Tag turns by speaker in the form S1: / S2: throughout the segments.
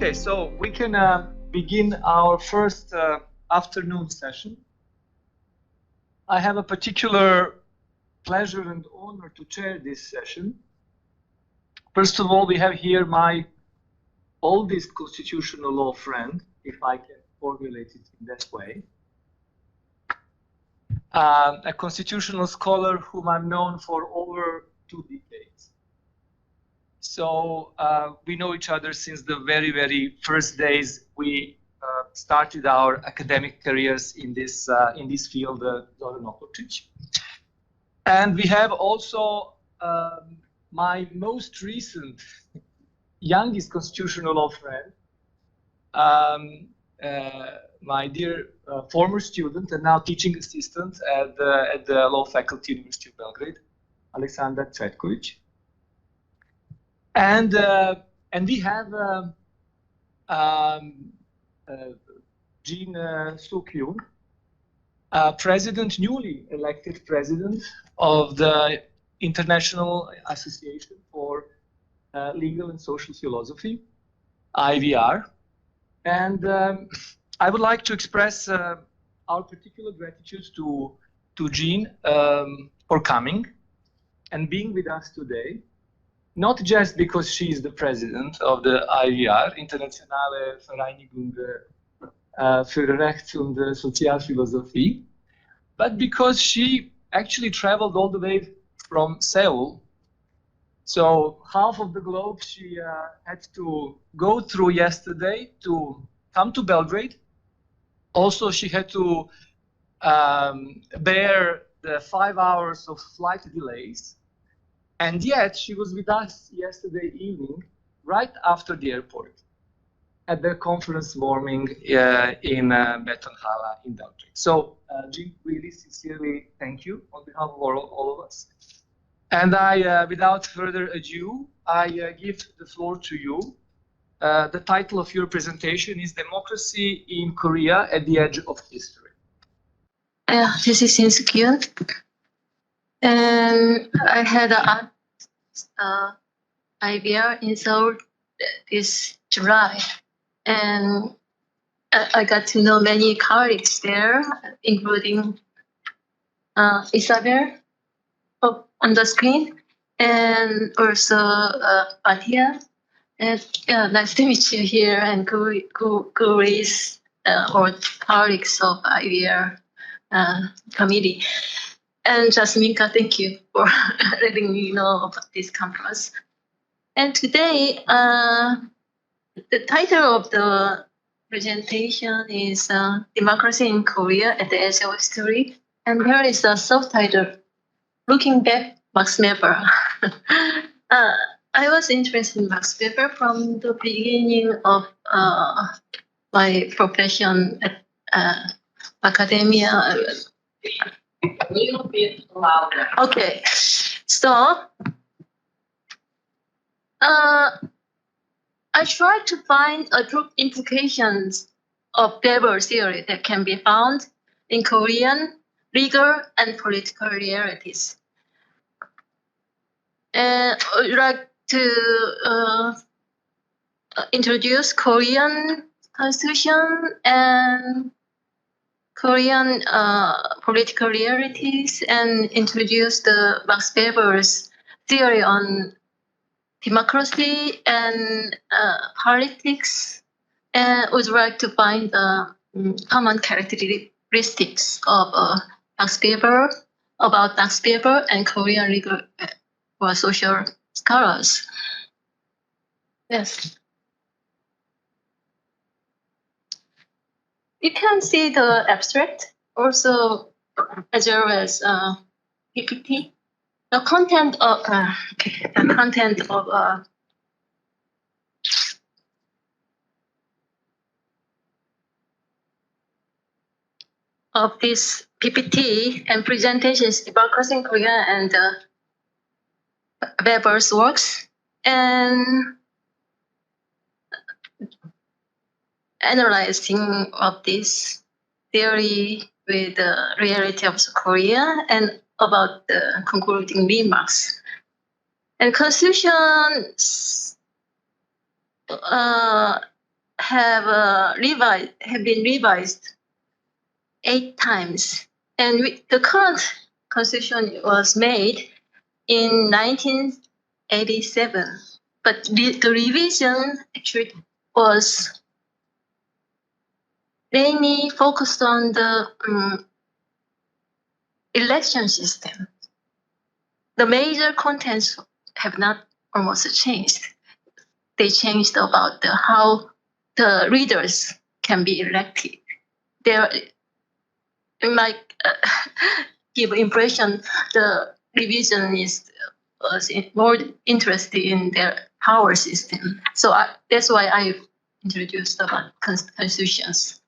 S1: Okay, so we can begin our first afternoon session. I have a particular pleasure and honor to chair this session. First of all, we have here my oldest constitutional law friend, if I can formulate it in that way. A constitutional scholar whom I've known for over 2 decades. So we know each other since the very, very first days we started our academic careers in this field, Zoran Oklopčić. And we have also my most recent, youngest constitutional law friend, my dear former student and now teaching assistant at the Law Faculty, University of Belgrade, Aleksandar Cvetković. And we have Jin-Sook, president, newly elected president of the International Association for Legal and Social Philosophy, IVR. And I would like to express our particular gratitude to Jean for coming and being with us today. Not just because she is the president of the IVR, Internationale Vereinigung für Rechts- und Sozialphilosophie, but because she actually traveled all the way from Seoul. So half of the globe she had to go through yesterday to come to Belgrade. Also, she had to bear the 5 hours of flight delays. And yet, she was with us yesterday evening, right after the airport, at the conference warming in Betonhala in Belgrade. So, Jim, really sincerely thank you on behalf of all of us. And I, without further ado, I give the floor to you. The title of your presentation is Democracy in Korea at the Edge of History.
S2: This is Jin-Sook. And I had an IVR in Seoul this July, and I got to know many colleagues there, including Isabel on the screen, and also Batia. And nice to meet you here, and colleagues or colleagues of IVR committee. And Jasminka, thank you for letting me know about this conference. And today, the title of the presentation is Democracy in Korea at the Edge of History. And here is the subtitle, Looking Back, Max Weber. I was interested in Max Weber from the beginning of my profession at academia. A little bit louder. Okay, so I tried to find a group implications of Weber theory that can be found in Korean legal and political realities. And I would like to introduce Korean constitution and Korean political realities and introduce the Max Weber's theory on democracy and politics, and would like to find the common characteristics of Max Weber, about Max Weber and Korean legal or social scholars. Yes. You can see the abstract also, as well as PPT. The content of this PPT and presentation is Democracy in Korea and Weber's works, and analyzing of this theory with the reality of Korea and about the concluding remarks. And Constitution have been revised 8 times, and the current constitution was made in 1987. But the revision actually was mainly focused on the election system. The major contents have not almost changed. They changed about how the leaders can be elected. It might give impression the revision was more interested in their power system. So that's why I introduced about constitutions.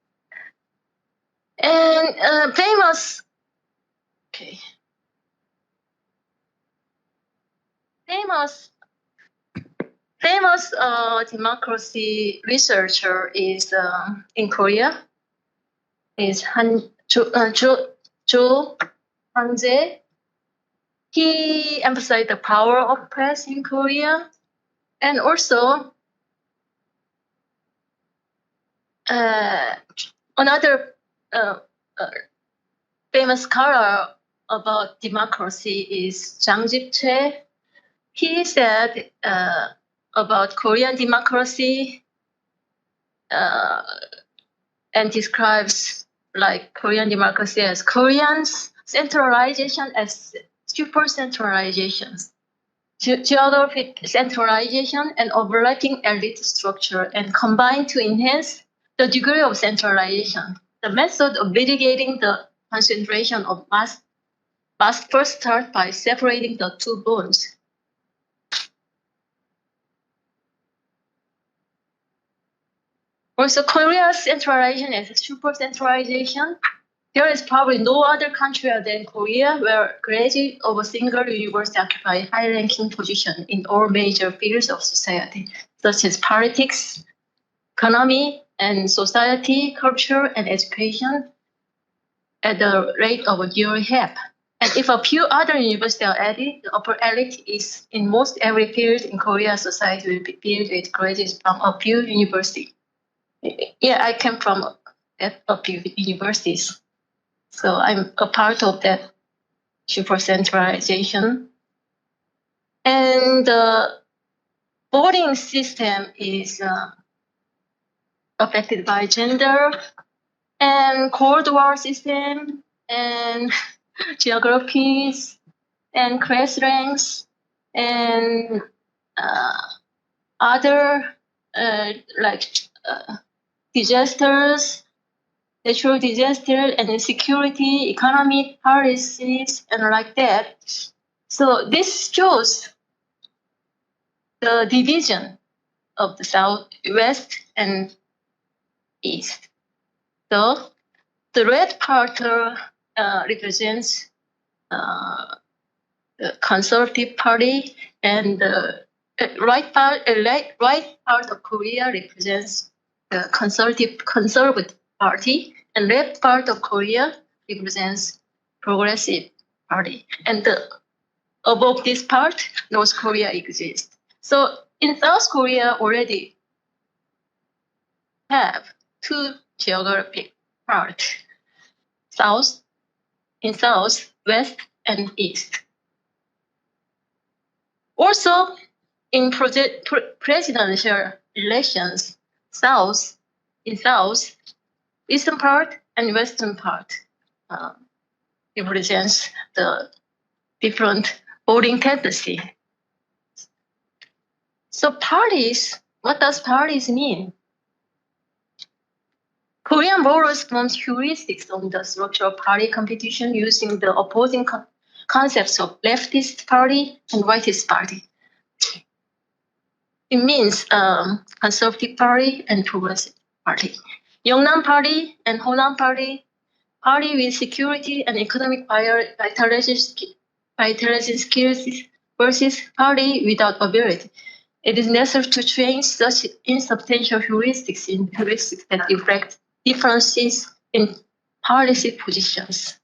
S2: And famous democracy researcher is in Korea is Jo Han-jae. He emphasized the power of press in Korea, and also another famous scholar about democracy is Jang Jip-chae. He said about Korean democracy and describes like Korean democracy as Koreans' centralization as super centralization, geographic centralization and overlapping elite structure, and combined to enhance the degree of centralization. The method of mitigating the concentration of mass must first start by separating the two bones. Also, Korea's centralization is super centralization. There is probably no other country than Korea where graduates of a single university occupy a high-ranking position in all major fields of society, such as politics, economy, and society, culture, and education, at the rate of a year half. And if a few other universities are added, the upper elite is in most every field in Korea society will be filled with graduates from a few universities. Yeah, I came from a few universities. So I'm a part of that super centralization. And the voting system is affected by gender and Cold War system and geographies and class ranks and other disasters, natural disaster, and insecurity, economic policies, and like that. So this shows the division of the South, West, and East. So the red part represents the Conservative Party, and the right part of Korea represents the Conservative Party, and left part of Korea represents Progressive Party. And above this part, North Korea exists. So in South Korea already have two geographic parts, South, West, and East. Also, in presidential elections, Eastern part and Western part represents the different voting tendency. So parties, what does parties mean? Korean voters formed heuristics on the structure of party competition using the opposing concepts of leftist party and rightist party. It means Conservative Party and Progressive Party. Yongnam Party and Honam Party, party with security and economic vitalizing skills versus party without ability. It is necessary to change such insubstantial heuristics in heuristics that reflect differences in policy positions.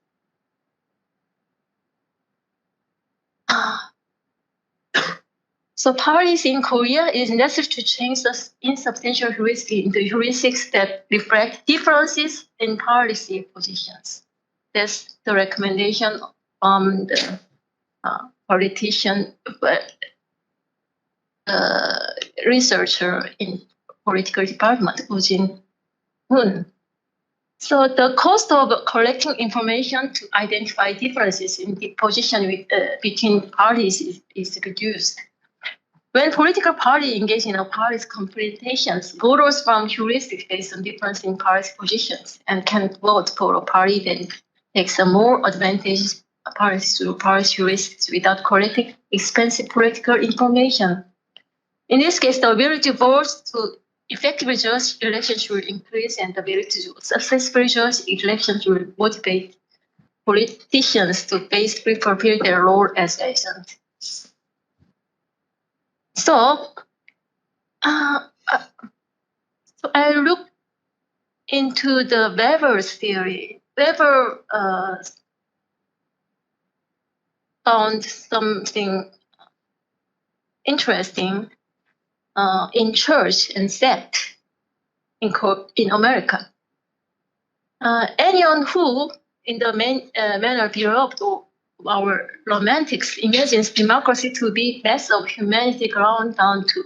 S2: So parties in Korea, it is necessary to change the insubstantial heuristic into heuristics that reflect differences in policy positions. That's the recommendation from the politician, researcher in political department, Jin-Sook. So the cost of collecting information to identify differences in the position between parties is reduced. When political party engage in a party's confrontations, voters from heuristics based on difference in party's positions and can vote for a party that takes a more advantageous parties through party heuristics without collecting expensive political information. In this case, the ability to vote to effectively judge elections will increase, and the ability to successfully judge elections will motivate politicians to basically fulfill their role as agents. So I looked into the Weber's theory. Weber found something interesting in church and sect in America. Anyone who, in the manner beloved of our romantics, imagines democracy to be best of humanity ground down to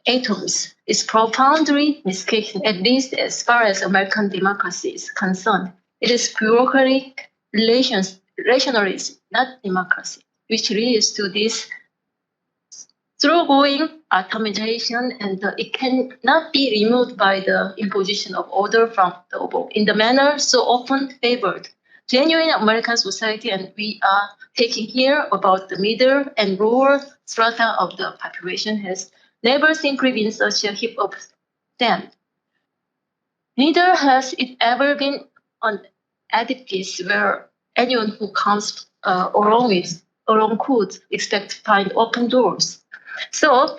S2: atoms is profoundly mistaken, at least as far as American democracy is concerned. It is bureaucratic rationalism, not democracy, which leads to this thoroughgoing atomization, and it cannot be removed by the imposition of order from the above in the manner so often favored. Genuine American society, and we are taking here about the middle and lower strata of the population, has never simply been such a heap of sand. Neither has it ever been an edifice where anyone who comes along could expect to find open doors. So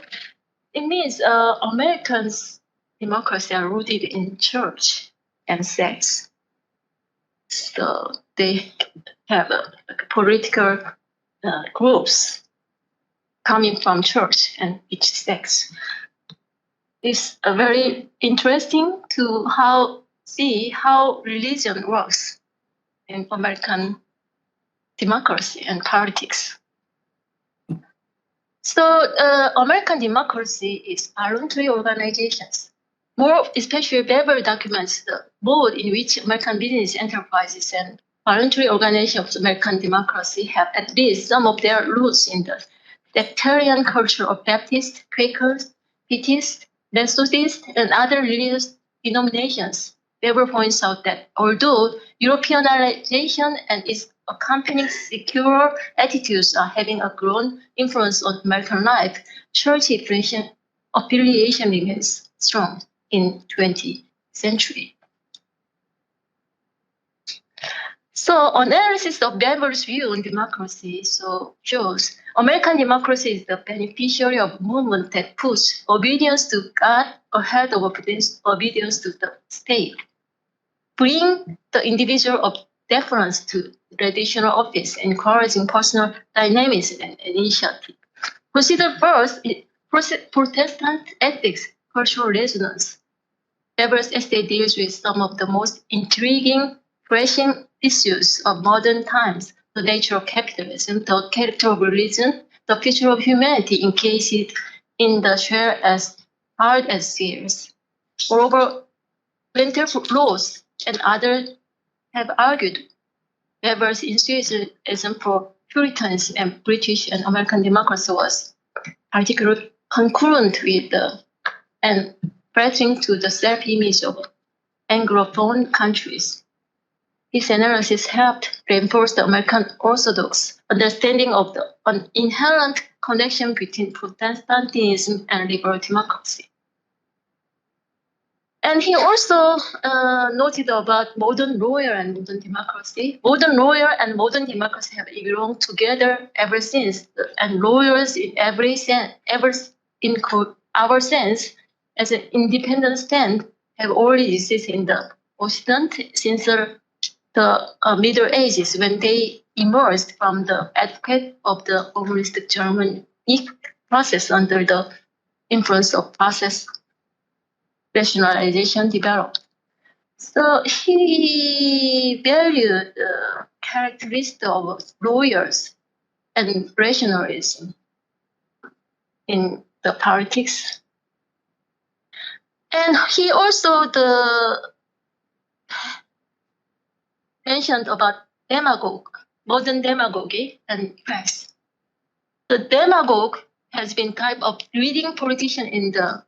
S2: it means Americans' democracy are rooted in church and sects. So they have political groups coming from church and each sect. It's very interesting to see how religion works in American democracy and politics. So American democracy is voluntary organizations. More especially, Weber documents the mode in which American business enterprises and voluntary organizations of American democracy have at least some of their roots in the sectarian culture of Baptists, Quakers, Pietists, Methodists, and other religious denominations. Weber points out that although Europeanization and its accompanying secular attitudes are having a grown influence on American life, church affiliation remains strong in 20th century. So analysis of Weber's view on democracy shows American democracy is the beneficiary of a movement that puts obedience to God ahead of obedience to the state. Bring the individual of deference to traditional office, encouraging personal dynamism and initiative. Consider first Protestant ethics, cultural resonance. Weber's essay deals with some of the most intriguing, pressing issues of modern times: the nature of capitalism, the character of religion, the future of humanity encased in the share as hard as spheres. Moreover, Winterfloss and others have argued Weber's enthusiasm for Puritans and British and American democracy was particularly concurrent with and flattering to the self-image of Anglophone countries. His analysis helped reinforce the American Orthodox understanding of an inherent connection between Protestantism and liberal democracy. And he also noted about modern lawyer and modern democracy. Modern lawyer and modern democracy have belonged together ever since, and lawyers in our sense, as an independent stand, have already existed in the Occident since the Middle Ages, when they emerged from the advocate of the communist Germanic process under the influence of process rationalization developed. So he valued the characteristic of lawyers and rationalism in the politics. And he also mentioned about modern demagogy and press. The demagogue has been type of leading politician in the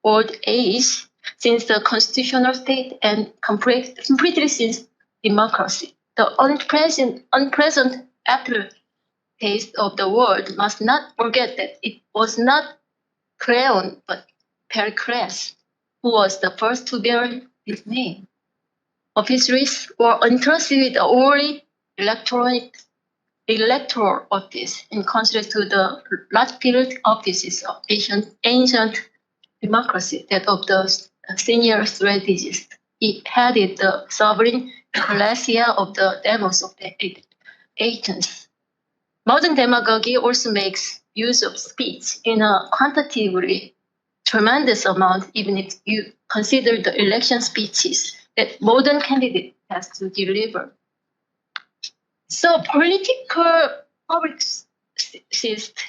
S2: old age since the constitutional state and completely since democracy. The unpleasant aftertaste of the world must not forget that it was not Creon but Pericles who was the first to bear his name. Officeries were entrusted with the only electoral office in contrast to the large-filled offices of ancient democracy, that of the senior strategist. He headed the sovereign ecclesia of the demos of the Athens. Modern demagogy also makes use of speech in a quantitatively tremendous amount, even if you consider the election speeches that modern candidate has to deliver. So political publicist,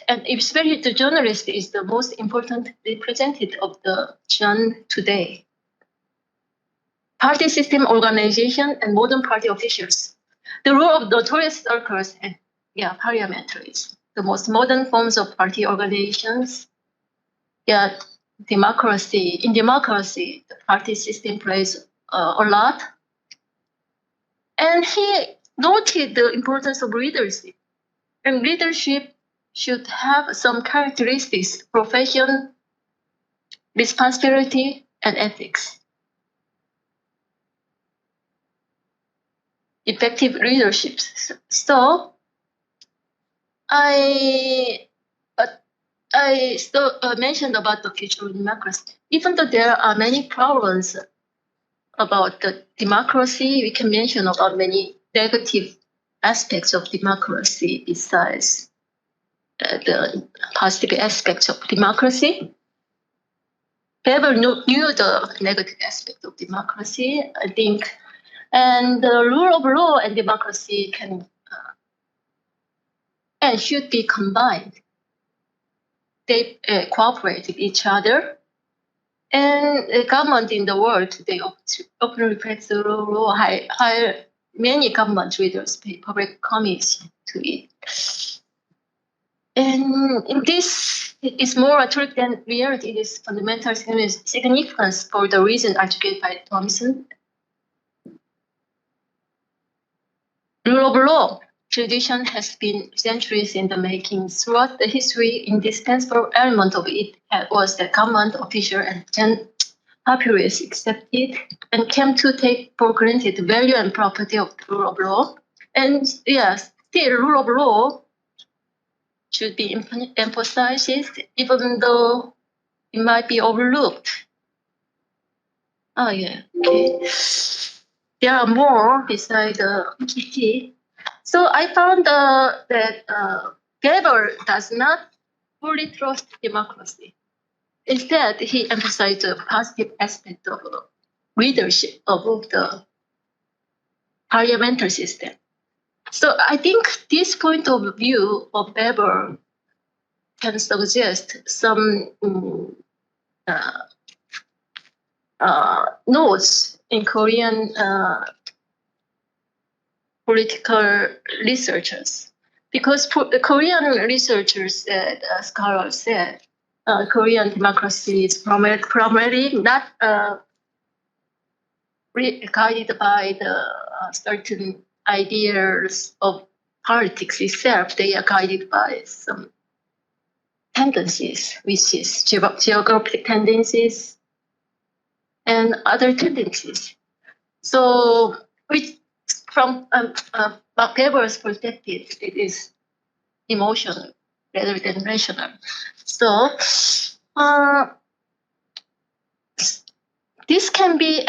S2: and especially the journalist, is the most important representative of the genre today. Party system organization and modern party officials. The role of notorious circles and parliamentaries, the most modern forms of party organizations. Democracy. In democracy, the party system plays a lot. And he noted the importance of leadership. And leadership should have some characteristics: profession, responsibility, and ethics. Effective leadership. So I mentioned about the future of democracy. Even though there are many problems about the democracy, we can mention about many negative aspects of democracy besides the positive aspects of democracy. Weber knew the negative aspect of democracy, I think, and the rule of law and democracy can and should be combined. They cooperate with each other. And the government in the world today openly reflects the rule of law. Hire many government leaders pay public homage to it. And this is more rhetoric than reality. It is fundamental significance for the reason articulated by Thompson. Rule of law tradition has been centuries in the making. Throughout the history, indispensable element of it was the government official and populace accepted and came to take for granted the value and property of the rule of law. And yes, still rule of law should be emphasized, even though it might be overlooked. Okay. There are more besides the PT. So I found that Weber does not fully trust democracy. Instead, he emphasized the positive aspect of leadership of the parliamentary system. So I think this point of view of Weber can suggest some notes in Korean political researchers, because the Korean researchers said, scholars said, Korean democracy is primarily not guided by the certain ideas of politics itself. They are guided by some tendencies, which is geographic tendencies and other tendencies. So, from Weber's perspective, it is emotional rather than rational. So, this can be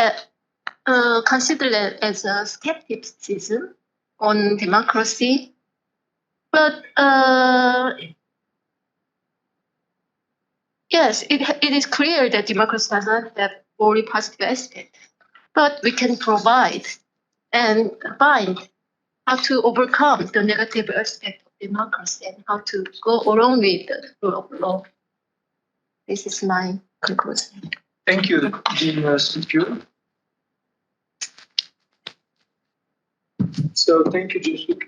S2: considered as a skepticism on democracy, but Yes, it is clear that democracy does not have only positive aspects, but we can provide and find how to overcome the negative aspect of democracy and how to go along with the rule of law. This is my conclusion.
S1: Thank you, Jin-Sook. So thank you, Jin-Sook.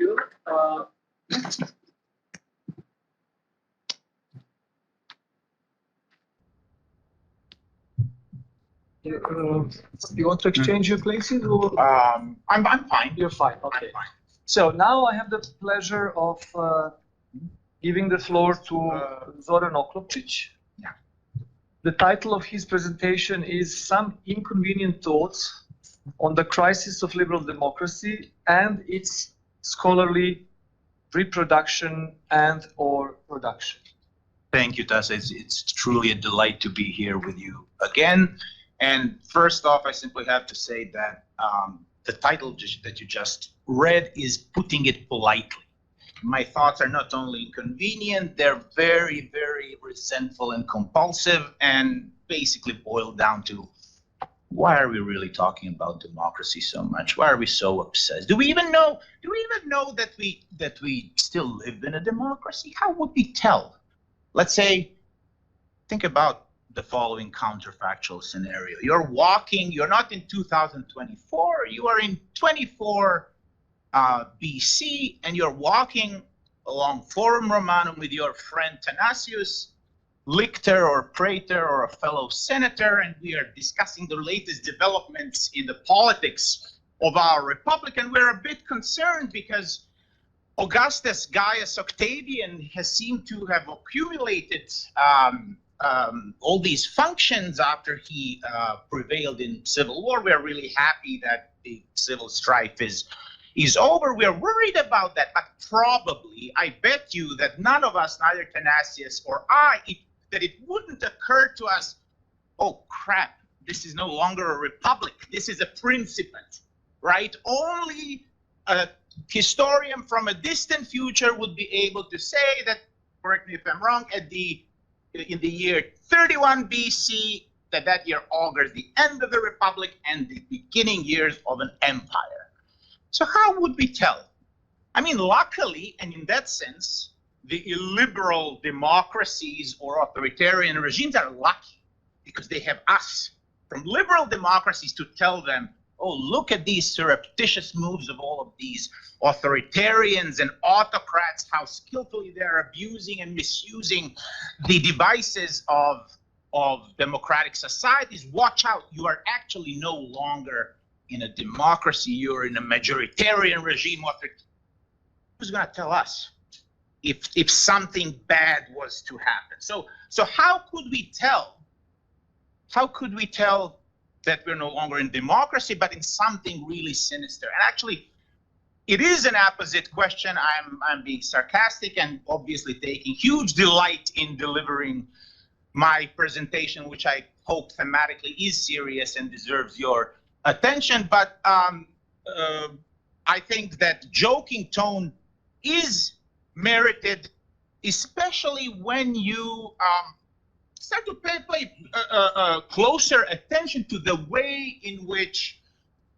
S1: You want to exchange your places? Or?
S3: I'm fine.
S1: You're fine. Okay.
S3: I'm fine.
S1: So now I have the pleasure of giving the floor to Zoran Oklopčić.
S3: Yeah.
S1: The title of his presentation is Some Inconvenient Thoughts on the Crisis of Liberal Democracy and its Scholarly Reproduction and/or Production.
S3: Thank you, Tasa. It's truly a delight to be here with you again. And first off, I simply have to say that the title that you just read is putting it politely. My thoughts are not only inconvenient, they're very, very resentful and compulsive, and basically boil down to, why are we really talking about democracy so much? Why are we so obsessed? Do we even know that we still live in a democracy? How would we tell? Let's say, think about the following counterfactual scenario. You're walking, you're not in 2024, you are in 24 BC, and you're walking along Forum Romanum with your friend Tanasije, lictor or praetor or a fellow senator, and we are discussing the latest developments in the politics of our republic, and we're a bit concerned because Augustus Gaius Octavian has seemed to have accumulated all these functions after he prevailed in civil war. We're really happy that the civil strife is over. We're worried about that, but probably, I bet you that none of us, neither Tanasije or I, that it wouldn't occur to us, oh crap, this is no longer a republic, this is a principate, right? Only a historian from a distant future would be able to say that, correct me if I'm wrong, in the year 31 BC, that year augurs the end of the republic and the beginning years of an empire. So how would we tell? I mean, luckily, and in that sense, the illiberal democracies or authoritarian regimes are lucky because they have us from liberal democracies to tell them, oh, look at these surreptitious moves of all of these authoritarians and autocrats, how skillfully they're abusing and misusing the devices of democratic societies. Watch out, you are actually no longer in a democracy, you're in a majoritarian regime. Who's going to tell us if something bad was to happen? So how could we tell? How could we tell that we're no longer in democracy, but in something really sinister? And actually, it is an apposite question. I'm being sarcastic and obviously taking huge delight in delivering my presentation, which I hope thematically is serious and deserves your attention. But I think that joking tone is merited, especially when you start to pay closer attention to the way in which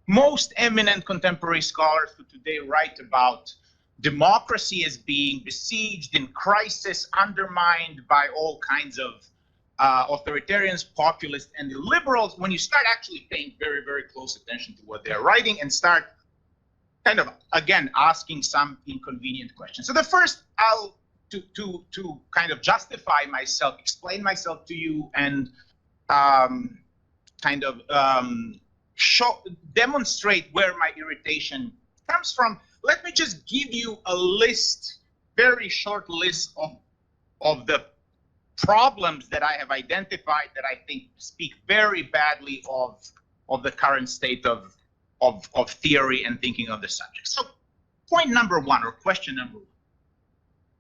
S3: most eminent contemporary scholars who today write about democracy as being besieged, in crisis, undermined by all kinds of authoritarians, populists, and the liberals. When you start actually paying very, very close attention to what they're writing and start kind of, again, asking some inconvenient questions. So the first, to kind of justify myself, explain myself to you, and kind of demonstrate where my irritation comes from, let me just give you a list, very short list of the problems that I have identified that I think speak very badly of the current state of theory and thinking of the subject. So point number one, or question number one,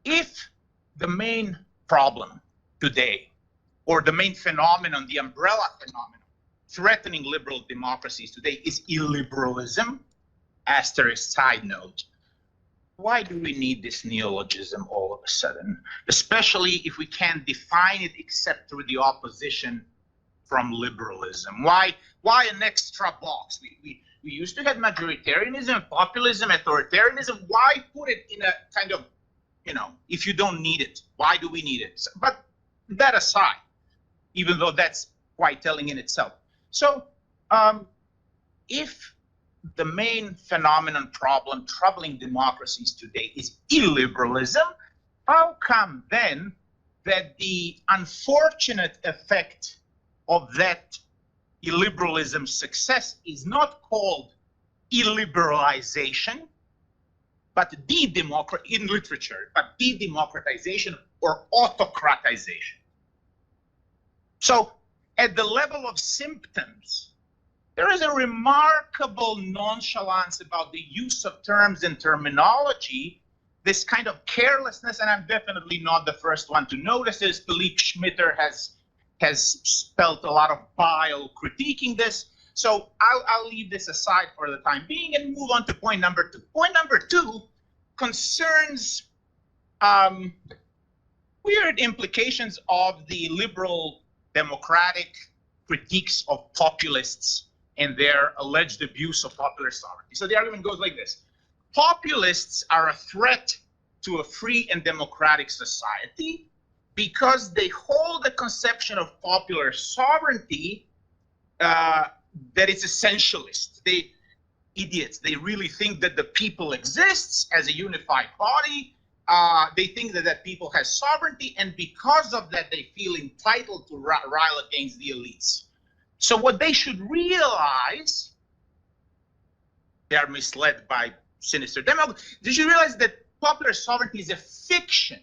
S3: if the main problem today, or the main phenomenon, the umbrella phenomenon, threatening liberal democracies today is illiberalism, asterisk side note, why do we need this neologism all of a sudden, especially if we can't define it except through the opposition from liberalism? Why an extra box? We used to have majoritarianism, populism, authoritarianism. Why put it in a kind of, if you don't need it, why do we need it? But that aside, even though that's quite telling in itself. So if the main phenomenon problem troubling democracies today is illiberalism, how come then that the unfortunate effect of that illiberalism success is not called illiberalization, but in literature, but de-democratization or autocratization? So at the level of symptoms, there is a remarkable nonchalance about the use of terms and terminology, this kind of carelessness, and I'm definitely not the first one to notice this. Philippe Schmitter has spelt a lot of bile critiquing this. So I'll leave this aside for the time being and move on to point number 2. Point number 2 concerns weird implications of the liberal democratic critiques of populists and their alleged abuse of popular sovereignty. So the argument goes like this. Populists are a threat to a free and democratic society because they hold a conception of popular sovereignty that is essentialist. Idiots. They really think that the people exists as a unified body. They think that people has sovereignty, and because of that, they feel entitled to rile against the elites. So what they should realize, they are misled by sinister demagogues. They should realize that popular sovereignty is a fiction.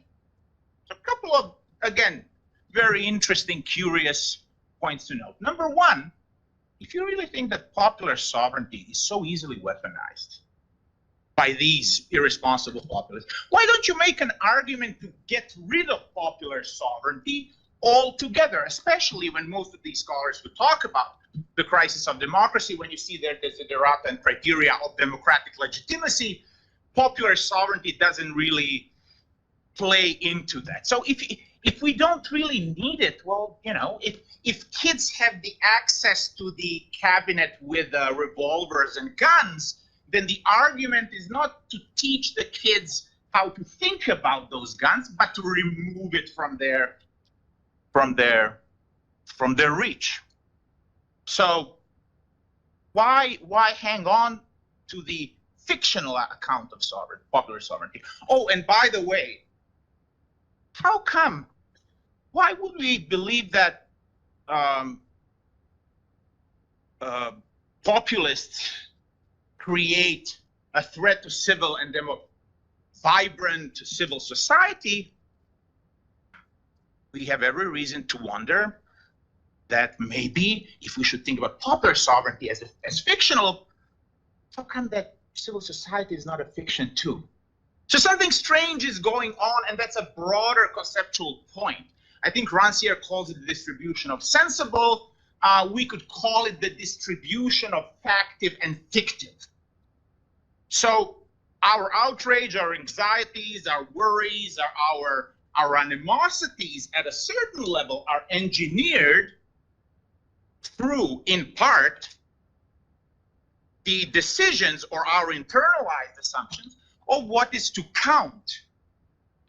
S3: So a couple of, again, very interesting, curious points to note. Number one, if you really think that popular sovereignty is so easily weaponized by these irresponsible populists, why don't you make an argument to get rid of popular sovereignty altogether, especially when most of these scholars would talk about the crisis of democracy, when you see their desiderata and criteria of democratic legitimacy, popular sovereignty doesn't really play into that. So if we don't really need it, well, if kids have the access to the cabinet with revolvers and guns, then the argument is not to teach the kids how to think about those guns, but to remove it from their reach. So why hang on to the fictional account of popular sovereignty? Oh, and by the way, how come? Why would we believe that populists create a threat to civil and vibrant civil society? We have every reason to wonder that maybe if we should think about popular sovereignty as fictional, how come that civil society is not a fiction too? So something strange is going on, and that's a broader conceptual point. I think Rancière calls it the distribution of sensible. We could call it the distribution of factive and fictive. So our outrage, our anxieties, our worries, our animosities at a certain level are engineered through, in part, the decisions or our internalized assumptions of what is to count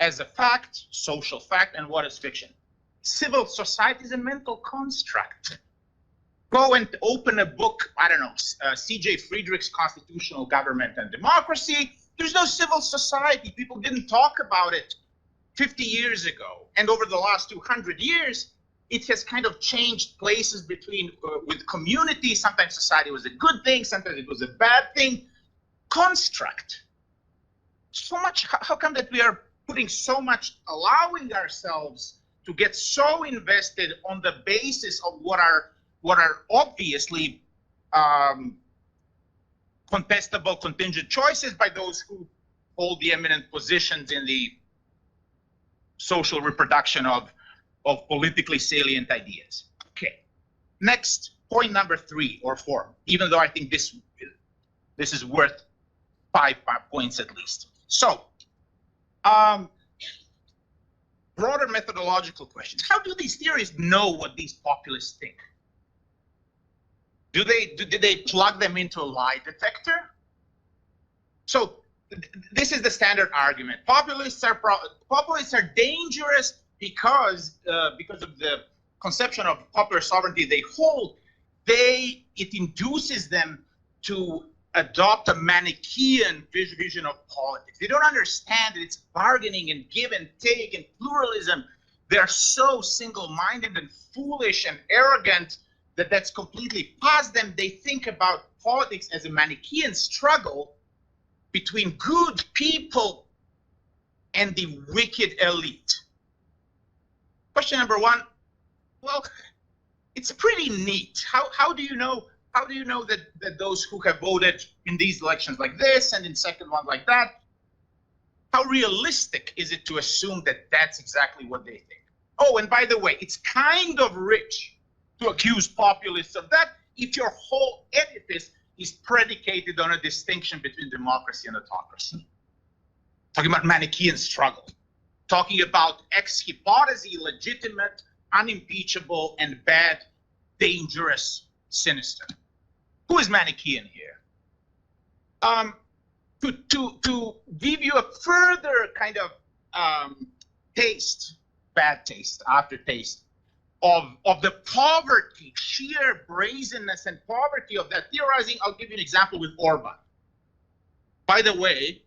S3: as a fact, social fact, and what is fiction. Civil society is a mental construct. Go and open a book, I don't know, C.J. Friedrich's Constitutional Government and Democracy. There's no civil society. People didn't talk about it 50 years ago. And over the last 200 years, it has kind of changed places with community. Sometimes society was a good thing, sometimes it was a bad thing. Construct. So much, how come that we are putting so much, allowing ourselves to get so invested on the basis of what are obviously contestable contingent choices by those who hold the eminent positions in the social reproduction of politically salient ideas. Okay, next, point number 3 or 4, even though I think this is worth 5 points at least. So, broader methodological questions. How do these theories know what these populists think? Did they plug them into a lie detector? So this is the standard argument. Populists are dangerous because of the conception of popular sovereignty they hold. It induces them to adopt a Manichaean vision of politics. They don't understand that it's bargaining and give and take and pluralism. They're so single-minded and foolish and arrogant that that's completely past them. They think about politics as a Manichaean struggle between good people and the wicked elite. Question number one, well, it's pretty neat. How do you know? How do you know that those who have voted in these elections like this and in second one like that, how realistic is it to assume that that's exactly what they think? Oh, and by the way, it's kind of rich to accuse populists of that if your whole edifice is predicated on a distinction between democracy and autocracy. Talking about Manichaean struggle, talking about ex hypothesis, legitimate, unimpeachable, and bad, dangerous, sinister. Who is Manichaean here? To give you a further kind of bad taste, aftertaste of the poverty, sheer brazenness and poverty of that theorizing, I'll give you an example with Orban. By the way,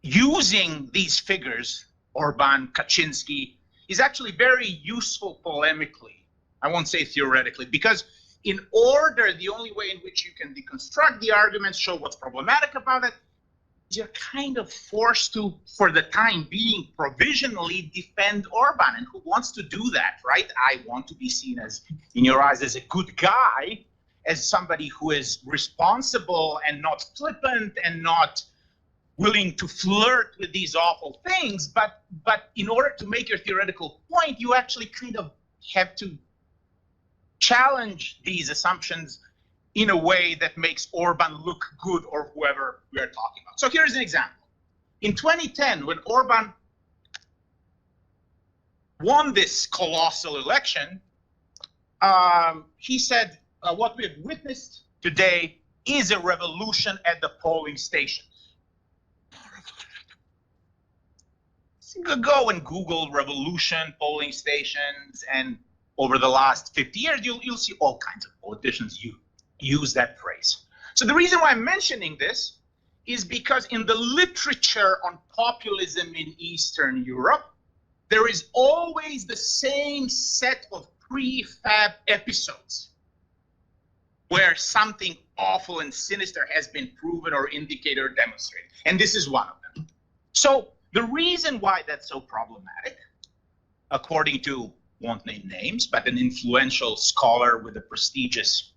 S3: using these figures, Orban, Kaczynski, is actually very useful polemically. I won't say theoretically, because in order, the only way in which you can deconstruct the arguments, show what's problematic about it, you're kind of forced to, for the time being, provisionally defend Orban. And who wants to do that, right? I want to be seen as, in your eyes, as a good guy, as somebody who is responsible and not flippant and not willing to flirt with these awful things. But in order to make your theoretical point, you actually kind of have to challenge these assumptions in a way that makes Orban look good, or whoever we are talking about. So here's an example. In 2010, when Orban won this colossal election, he said, what we have witnessed today is a revolution at the polling stations. Go and Google revolution, polling stations, and over the last 50 years, you'll see all kinds of politicians use that phrase. So the reason why I'm mentioning this is because in the literature on populism in Eastern Europe, there is always the same set of prefab episodes where something awful and sinister has been proven or indicated or demonstrated. And this is one of them. So the reason why that's so problematic, according to, won't name names, but an influential scholar with a prestigious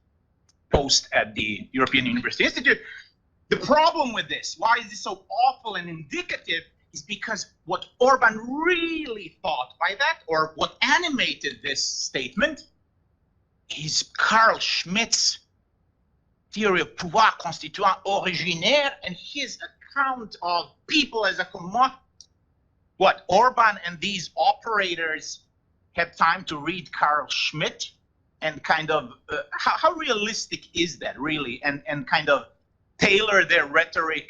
S3: post at the European University Institute, the problem with this, why is this so awful and indicative, is because what Orban really thought by that, or what animated this statement, is Carl Schmitt's theory of pouvoir constituant originaire and his account of people as a commodity. What, Orban and these operators have time to read Carl Schmitt and kind of, how realistic is that really? And kind of tailor their rhetoric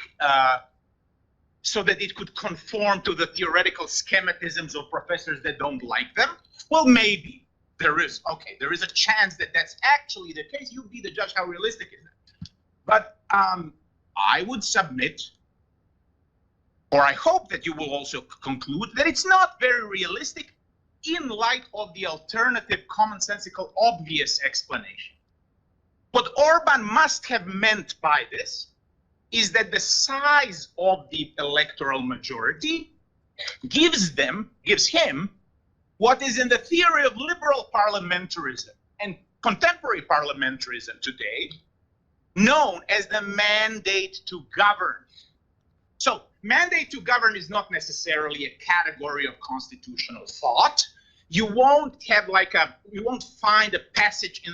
S3: so that it could conform to the theoretical schematisms of professors that don't like them? Well, maybe there is. Okay, there is a chance that that's actually the case. You be the judge. How realistic is that? But I would submit, or I hope that you will also conclude, that it's not very realistic in light of the alternative, commonsensical, obvious explanation. What Orban must have meant by this is that the size of the electoral majority gives him what is in the theory of liberal parliamentarism and contemporary parliamentarism today known as the mandate to govern. So mandate to govern is not necessarily a category of constitutional thought. You won't have you won't find a passage in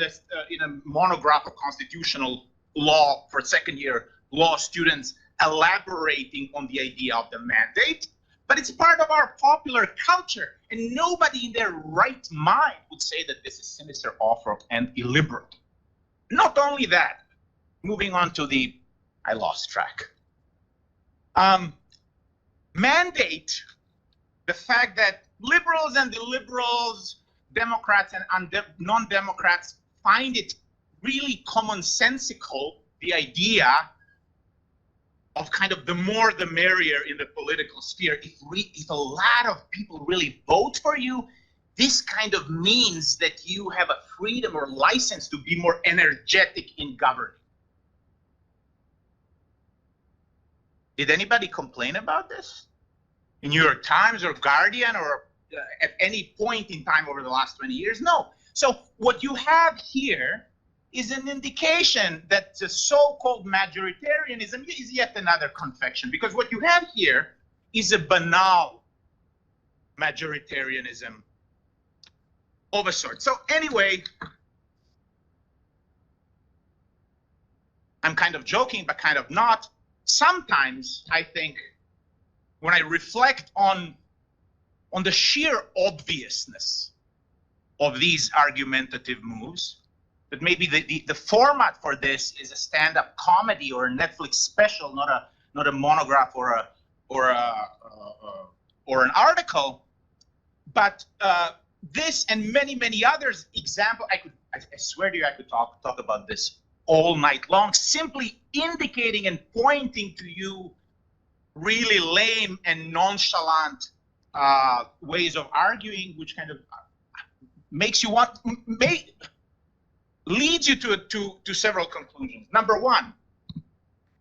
S3: a monograph of constitutional law, for second-year law students elaborating on the idea of the mandate, but it's part of our popular culture, and nobody in their right mind would say that this is sinister, awful, and illiberal. Not only that, moving on to the, I lost track. Mandate, the fact that liberals and illiberals, Democrats and non-Democrats find it really commonsensical, the idea of kind of the more the merrier in the political sphere. If a lot of people really vote for you, this kind of means that you have a freedom or license to be more energetic in governing. Did anybody complain about this in New York Times or Guardian or at any point in time over the last 20 years? No. So what you have here is an indication that the so-called majoritarianism is yet another confection, because what you have here is a banal majoritarianism of a sort. So anyway, I'm kind of joking, but kind of not. Sometimes I think when I reflect on the sheer obviousness of these argumentative moves, that maybe the format for this is a stand-up comedy or a Netflix special, not a monograph or an article. But this and many others example, I swear to you, I could talk about this all night long, simply indicating and pointing to you really lame and nonchalant ways of arguing, which kind of makes you want, leads you to several conclusions. Number one,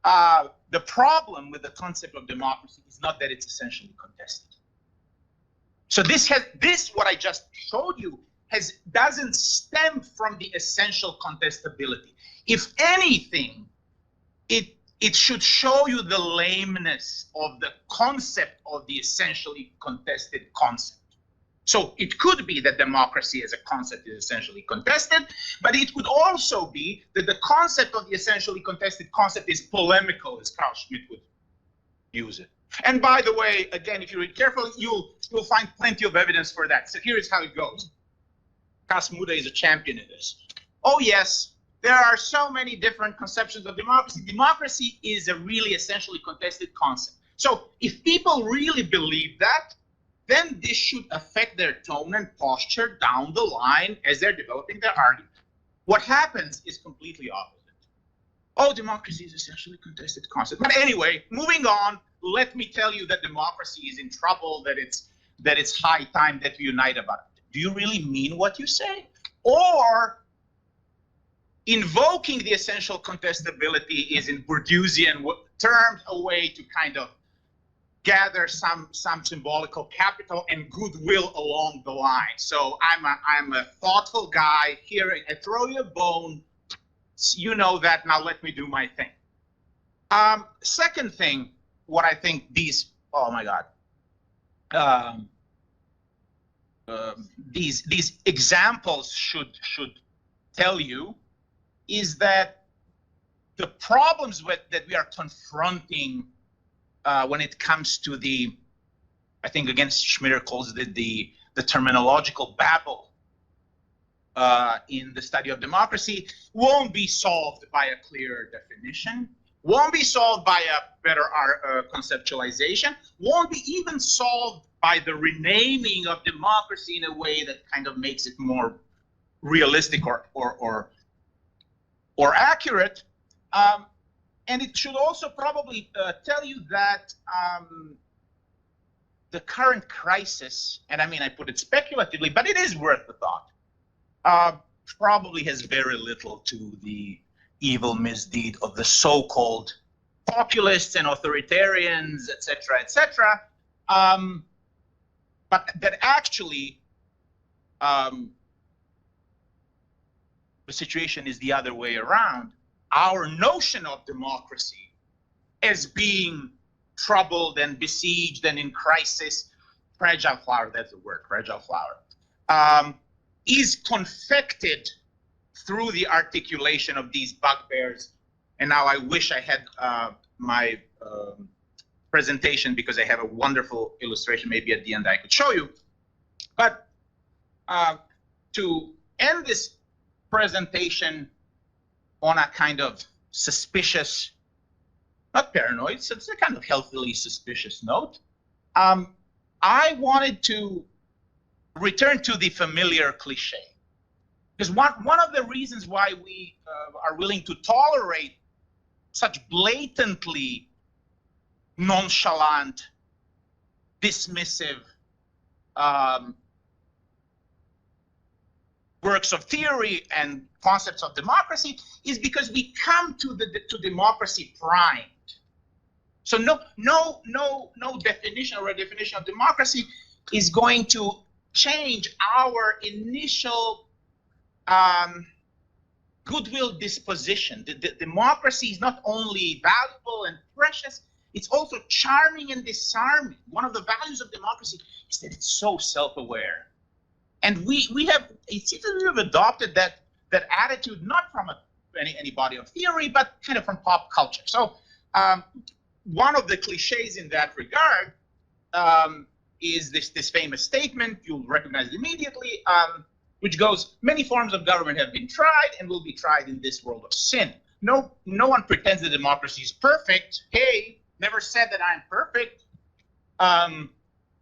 S3: the problem with the concept of democracy is not that it's essentially contested. So this what I just showed you doesn't stem from the essential contestability. If anything, it should show you the lameness of the concept of the essentially contested concept. So it could be that democracy as a concept is essentially contested, but it could also be that the concept of the essentially contested concept is polemical, as Carl Schmitt would use it. And by the way, again, if you read carefully, you'll find plenty of evidence for that. So here is how it goes. Kasmuda is a champion in this. Oh yes, there are so many different conceptions of democracy. Democracy is a really essentially contested concept. So if people really believe that, then this should affect their tone and posture down the line as they're developing their argument. What happens is completely opposite. Oh, democracy is essentially a contested concept. But anyway, moving on, let me tell you that democracy is in trouble, that it's high time that we unite about it. Do you really mean what you say? Or invoking the essential contestability is in Bourdieusian terms a way to kind of gather some symbolical capital and goodwill along the line. So I'm a thoughtful guy here. I throw you a bone. You know that. Now let me do my thing. Second thing, what I think these, oh my God, these examples should tell you is that the problems that we are confronting when it comes to the, I think again Schmitter calls it the terminological babble in the study of democracy, won't be solved by a clearer definition, won't be solved by a better conceptualization, won't be even solved by the renaming of democracy in a way that kind of makes it more realistic or accurate. And it should also probably tell you that the current crisis, and I mean, I put it speculatively, but it is worth the thought, probably has very little to the evil misdeed of the so-called populists and authoritarians, etc., but that actually the situation is the other way around. Our notion of democracy as being troubled and besieged and in crisis, fragile flower, that's the word, fragile flower, is confected through the articulation of these bugbears And now I wish I had my presentation, because I have a wonderful illustration maybe at the end I could show you. But to end this presentation on a kind of suspicious, not paranoid, it's a kind of healthily suspicious note, I wanted to return to the familiar cliche. Because one of the reasons why we are willing to tolerate such blatantly nonchalant, dismissive works of theory and concepts of democracy is because we come to democracy primed. So no definition or a definition of democracy is going to change our initial goodwill disposition. The democracy is not only valuable and precious, it's also charming and disarming. One of the values of democracy is that it's so self-aware. And we have, it seems that we have adopted that attitude, not from any body of theory, but kind of from pop culture. So one of the cliches in that regard is this famous statement, you'll recognize it immediately, which goes, many forms of government have been tried and will be tried in this world of sin. No one pretends that democracy is perfect. Hey, never said that I'm perfect.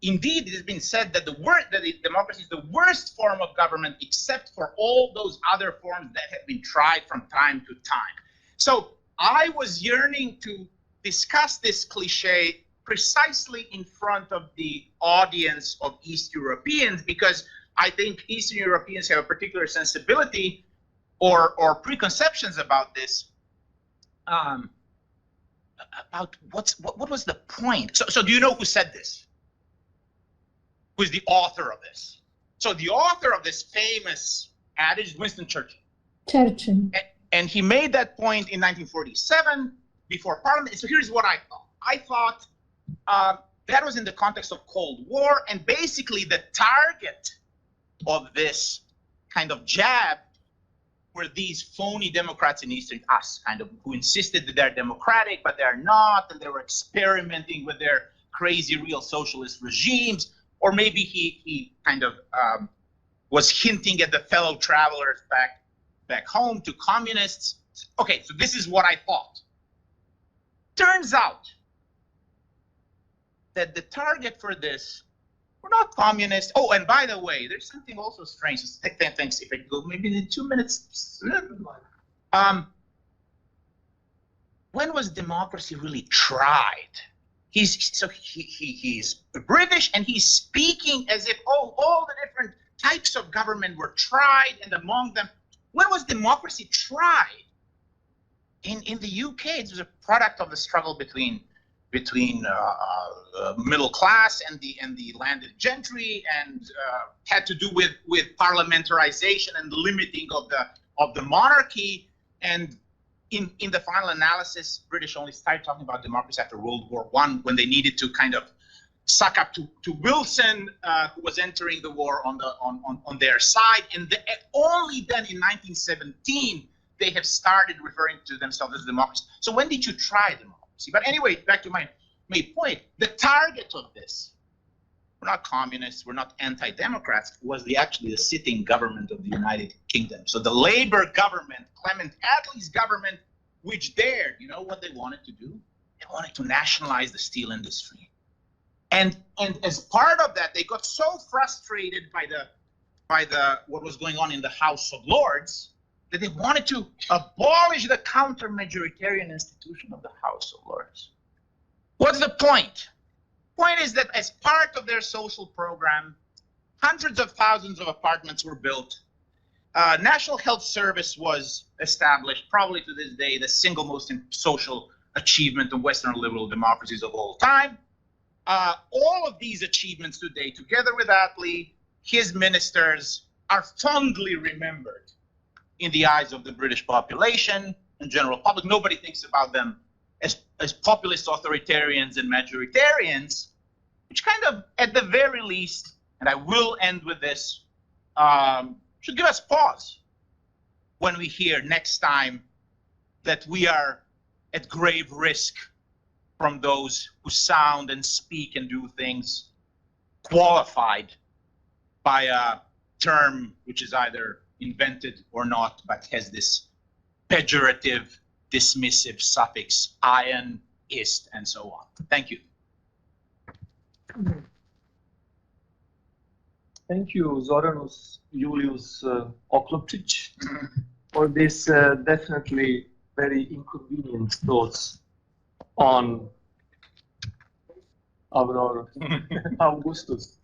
S3: Indeed, it has been said that democracy is the worst form of government, except for all those other forms that have been tried from time to time. So I was yearning to discuss this cliche precisely in front of the audience of East Europeans, because I think Eastern Europeans have a particular sensibility or preconceptions about this, about what was the point. So do you know who said this? Who is the author of this? So the author of this famous adage is Winston Churchill. Churchill. And he made that point in 1947 before Parliament. So here's what I thought. I thought that was in the context of Cold War, and basically the target of this kind of jab were these phony Democrats in Eastern, us, kind of, who insisted that they're democratic, but they're not, and they were experimenting with their crazy real socialist regimes. Or maybe he kind of was hinting at the fellow travelers back home to communists. Okay, so this is what I thought. Turns out that the target for this were not communists. Oh, and by the way, there's something also strange. Thanks. If I go maybe in 2 minutes. When was democracy really tried? He's British, and he's speaking as if, oh, all the different types of government were tried, and among them, when was democracy tried? In the UK, it was a product of the struggle between middle class and the landed gentry, and had to do with parliamentarization and limiting of the monarchy. And in the final analysis, British only started talking about democracy after World War I, when they needed to kind of suck up to Wilson, who was entering the war on their side. And only then in 1917, they have started referring to themselves as democracy. So when did you try democracy? But anyway, back to my point. The target of this, we're not communists, we're not anti-democrats, was actually the sitting government of the United Kingdom. So the Labour government, Clement Attlee's government, which dared, you know what they wanted to do? They wanted to nationalize the steel industry. And as part of that, they got so frustrated by what was going on in the House of Lords that they wanted to abolish the counter-majoritarian institution of the House of Lords. What's the point? Point is that as part of their social program, hundreds of thousands of apartments were built. National Health Service was established, probably to this day, the single most social achievement of Western liberal democracies of all time. All of these achievements today, together with Attlee, his ministers, are fondly remembered in the eyes of the British population and general public. Nobody thinks about them as populist authoritarians and majoritarians, which kind of, at the very least, and I will end with this, should give us pause when we hear next time that we are at grave risk from those who sound and speak and do things qualified by a term which is either invented or not, but has this pejorative, dismissive suffix, iron, ist, and so on. Thank you.
S1: Thank you, Zoran Julius Oklopčić, for this definitely very inconvenient thoughts on Aurora Augustus.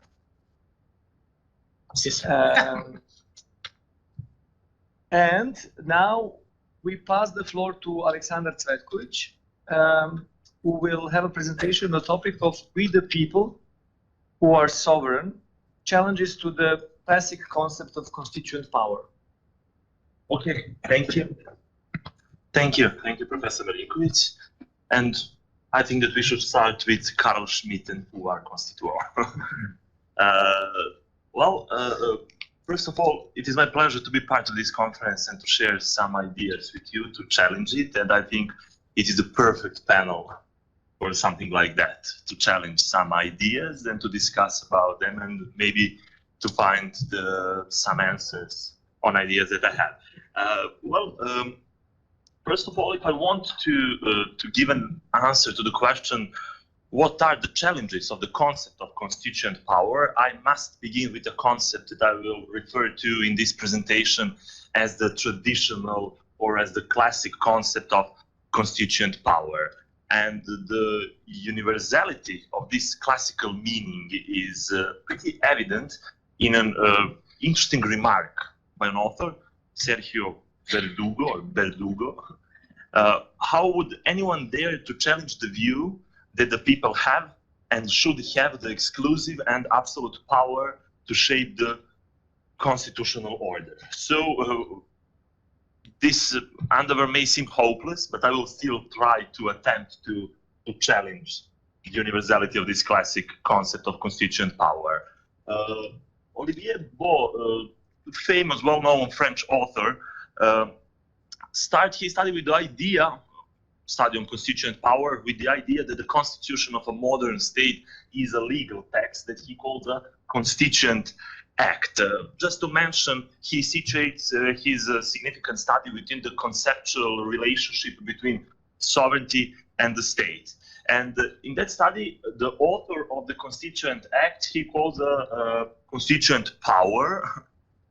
S1: And now we pass the floor to Aleksandar Cvetković, who will have a presentation on the topic of We the People Who Are Sovereign, Challenges to the Classic Concept of Constituent Power.
S4: Okay, thank you. Thank you, Professor Marinković. And I think that we should start with Carl Schmitt and who are constituent. First of all, it is my pleasure to be part of this conference and to share some ideas with you to challenge it. And I think it is the perfect panel for something like that, to challenge some ideas and to discuss about them and maybe to find some answers on ideas that I have. First of all, if I want to give an answer to the question, what are the challenges of the concept of constituent power, I must begin with a concept that I will refer to in this presentation as the traditional or as the classic concept of constituent power. And the universality of this classical meaning is pretty evident in an interesting remark by an author, Sergio Verdugo. How would anyone dare to challenge the view that the people have and should have the exclusive and absolute power to shape the constitutional order? So this endeavor may seem hopeless, but I will still try to attempt to challenge the universality of this classic concept of constituent power. Olivier Beau, famous, well-known French author, he studied with the idea, study on constituent power, with the idea that the constitution of a modern state is a legal text that he called a constituent act. Just to mention, he situates his significant study within the conceptual relationship between sovereignty and the state. And in that study, the author of the Constituent Act, he calls a constituent power,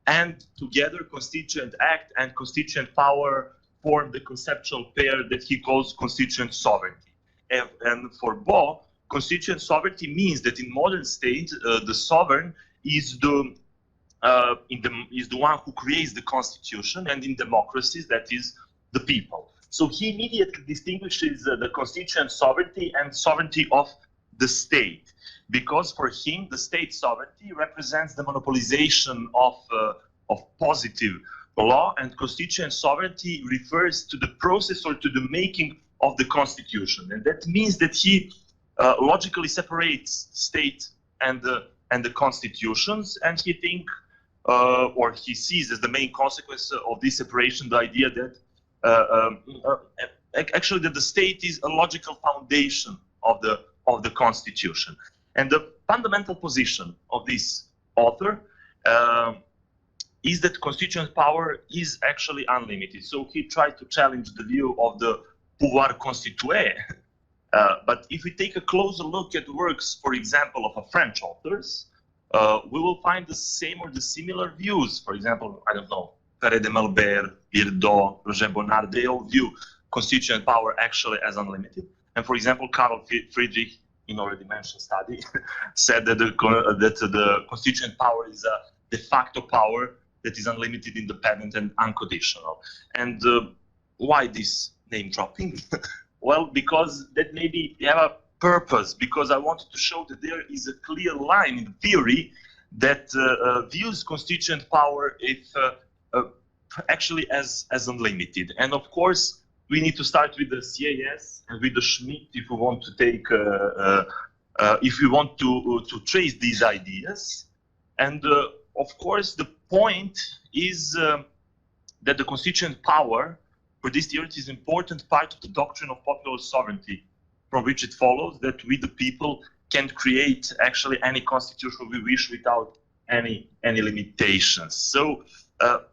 S4: and together Constituent Act and constituent power form the conceptual pair that he calls constituent sovereignty. And for Beau, constituent sovereignty means that in modern states, the sovereign is the one who creates the constitution, and in democracies, that is the people. So he immediately distinguishes the constituent sovereignty and sovereignty of the state, because for him, the state sovereignty represents the monopolization of positive law, and constituent sovereignty refers to the process or to the making of the constitution. And that means that he logically separates state and the constitutions, and he thinks, or he sees as the main consequence of this separation the idea that actually that the state is a logical foundation of the constitution. And the fundamental position of this author is that constituent power is actually unlimited. So he tried to challenge the view of the pouvoir constitué. But if we take a closer look at works, for example, of French authors, we will find the same or the similar views. For example, I don't know, Ferré de Malbert, Birdot, Roger Bonnard, they all view constituent power actually as unlimited. And for example, Carl Friedrich, in already mentioned study, said that the constituent power is a de facto power that is unlimited, independent, and unconditional. And why this name dropping? Well, because that maybe have a purpose, because I wanted to show that there is a clear line in theory that views constituent power actually as unlimited. And of course, we need to start with the CAS and with the Schmitt if we want to take, if we want to trace these ideas. And of course, the point is that the constituent power for this theory, it is an important part of the doctrine of popular sovereignty, from which it follows that we, the people, can create actually any constitution we wish without any limitations. So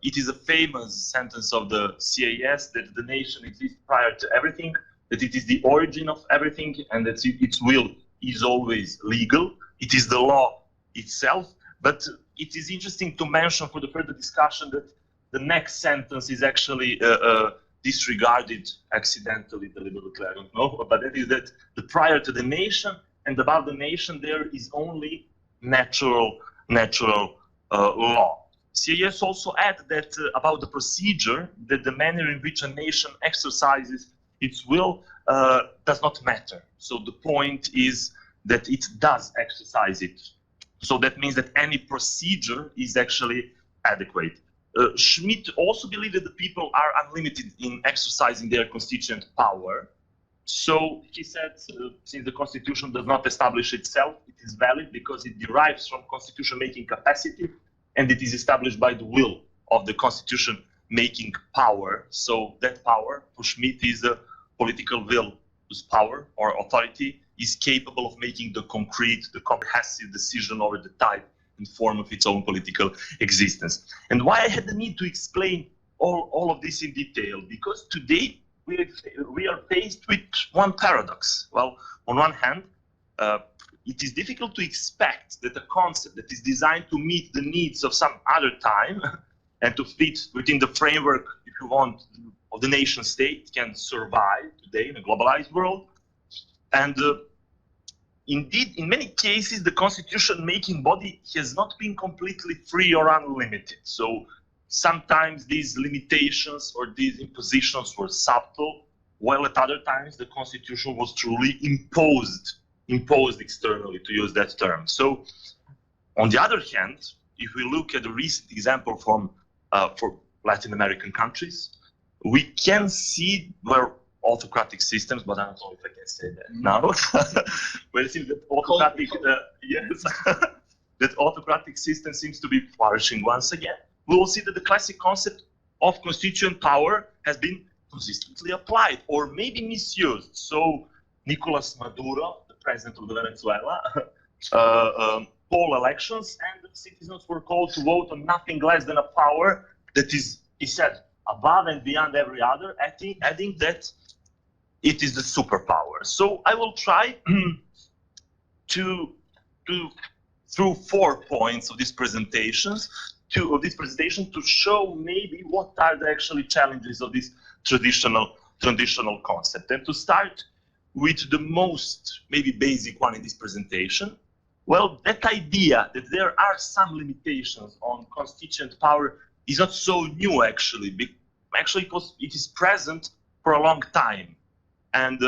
S4: it is a famous sentence of the CAS that the nation exists prior to everything, that it is the origin of everything, and that its will is always legal. It is the law itself. But it is interesting to mention for the further discussion that the next sentence is actually disregarded accidentally, deliberately, I don't know, but that is that the prior to the nation and above the nation there is only natural law. CAS also add that about the procedure, that the manner in which a nation exercises its will does not matter. So the point is that it does exercise it. So that means that any procedure is actually adequate. Schmidt also believed that the people are unlimited in exercising their constituent power. So he said, since the constitution does not establish itself, it is valid because it derives from constitution-making capacity, and it is established by the will of the constitution-making power. So that power, for Schmidt, is a political will whose power or authority is capable of making the concrete, the comprehensive decision over the type and form of its own political existence. And why I had the need to explain all of this in detail, because today we are faced with one paradox. Well, on one hand, it is difficult to expect that a concept that is designed to meet the needs of some other time and to fit within the framework, if you want, of the nation state can survive today in a globalized world. And indeed, in many cases, the constitution-making body has not been completely free or unlimited. So sometimes these limitations or these impositions were subtle, while at other times the constitution was truly imposed externally, to use that term. So on the other hand, if we look at the recent example from for Latin American countries, we can see where autocratic systems, but I don't know if I can say that now. But it seems that autocratic, yes, that autocratic system seems to be flourishing once again. We will see that the classic concept of constituent power has been consistently applied or maybe misused. So Nicolas Maduro, the president of Venezuela, poll elections, and the citizens were called to vote on nothing less than a power that is, he said, above and beyond every other, adding that it is the superpower. So I will try to through 4 points of this presentation to show maybe what are the actually challenges of this traditional concept. And to start with the most maybe basic one in this presentation, well, that idea that there are some limitations on constituent power is not so new actually. Actually, because it is present for a long time. And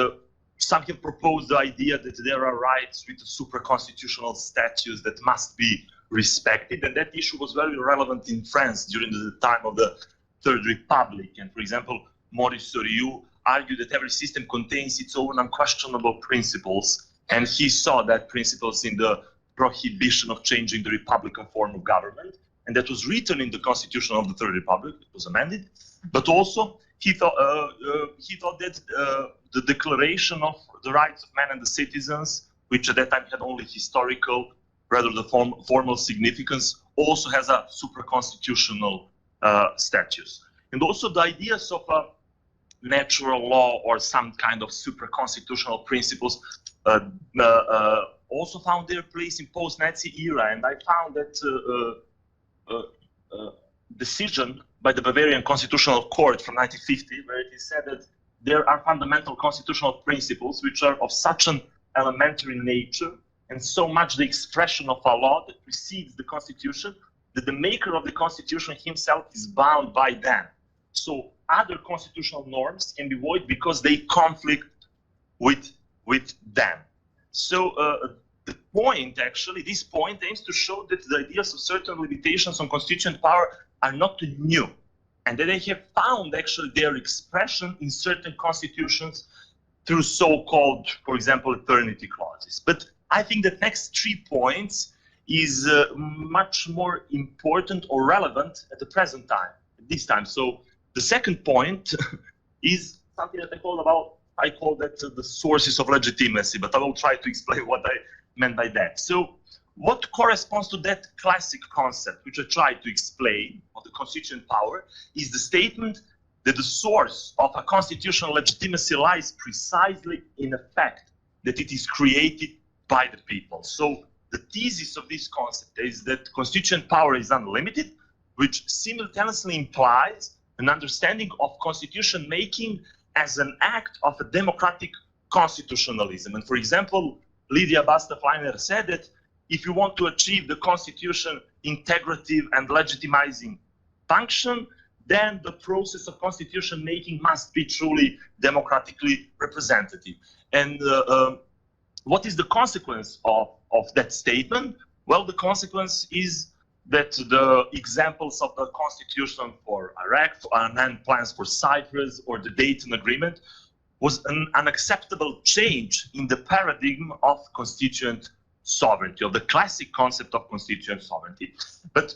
S4: some have proposed the idea that there are rights with supra-constitutional statutes that must be respected. And that issue was very relevant in France during the time of the Third Republic. And for example, Maurice Soriot argued that every system contains its own unquestionable principles. And he saw that principles in the prohibition of changing the republican form of government. And that was written in the Constitution of the Third Republic. It was amended. But also, he thought that the Declaration of the Rights of Man and the Citizens, which at that time had only historical rather than formal significance, also has a supra-constitutional status. And also the ideas of a natural law or some kind of supra-constitutional principles also found their place in post-Nazi era. And I found that decision by the Bavarian Constitutional Court from 1950, where it is said that there are fundamental constitutional principles which are of such an elementary nature and so much the expression of a law that precedes the Constitution that the maker of the Constitution himself is bound by them. So other constitutional norms can be void because they conflict with them. So the point, actually, this point aims to show that the ideas of certain limitations on constituent power are not new, and that they have found actually their expression in certain constitutions through so-called, for example, eternity clauses. But I think the next 3 points is much more important or relevant at the present time, at this time. So the second point is something that I call that the sources of legitimacy, but I will try to explain what I meant by that. So what corresponds to that classic concept, which I tried to explain, of the constituent power, is the statement that the source of a constitutional legitimacy lies precisely in the fact that it is created by the people. So the thesis of this concept is that constituent power is unlimited, which simultaneously implies an understanding of constitution making as an act of a democratic constitutionalism. And for example, Lydia Basta-Fleiner said that if you want to achieve the constitution integrative and legitimizing function, then the process of constitution making must be truly democratically representative. And what is the consequence of that statement? Well, the consequence is that the examples of the constitution for Iraq, Annan plans for Cyprus, or the Dayton Agreement was an unacceptable change in the paradigm of constituent sovereignty, of the classic concept of constituent sovereignty. But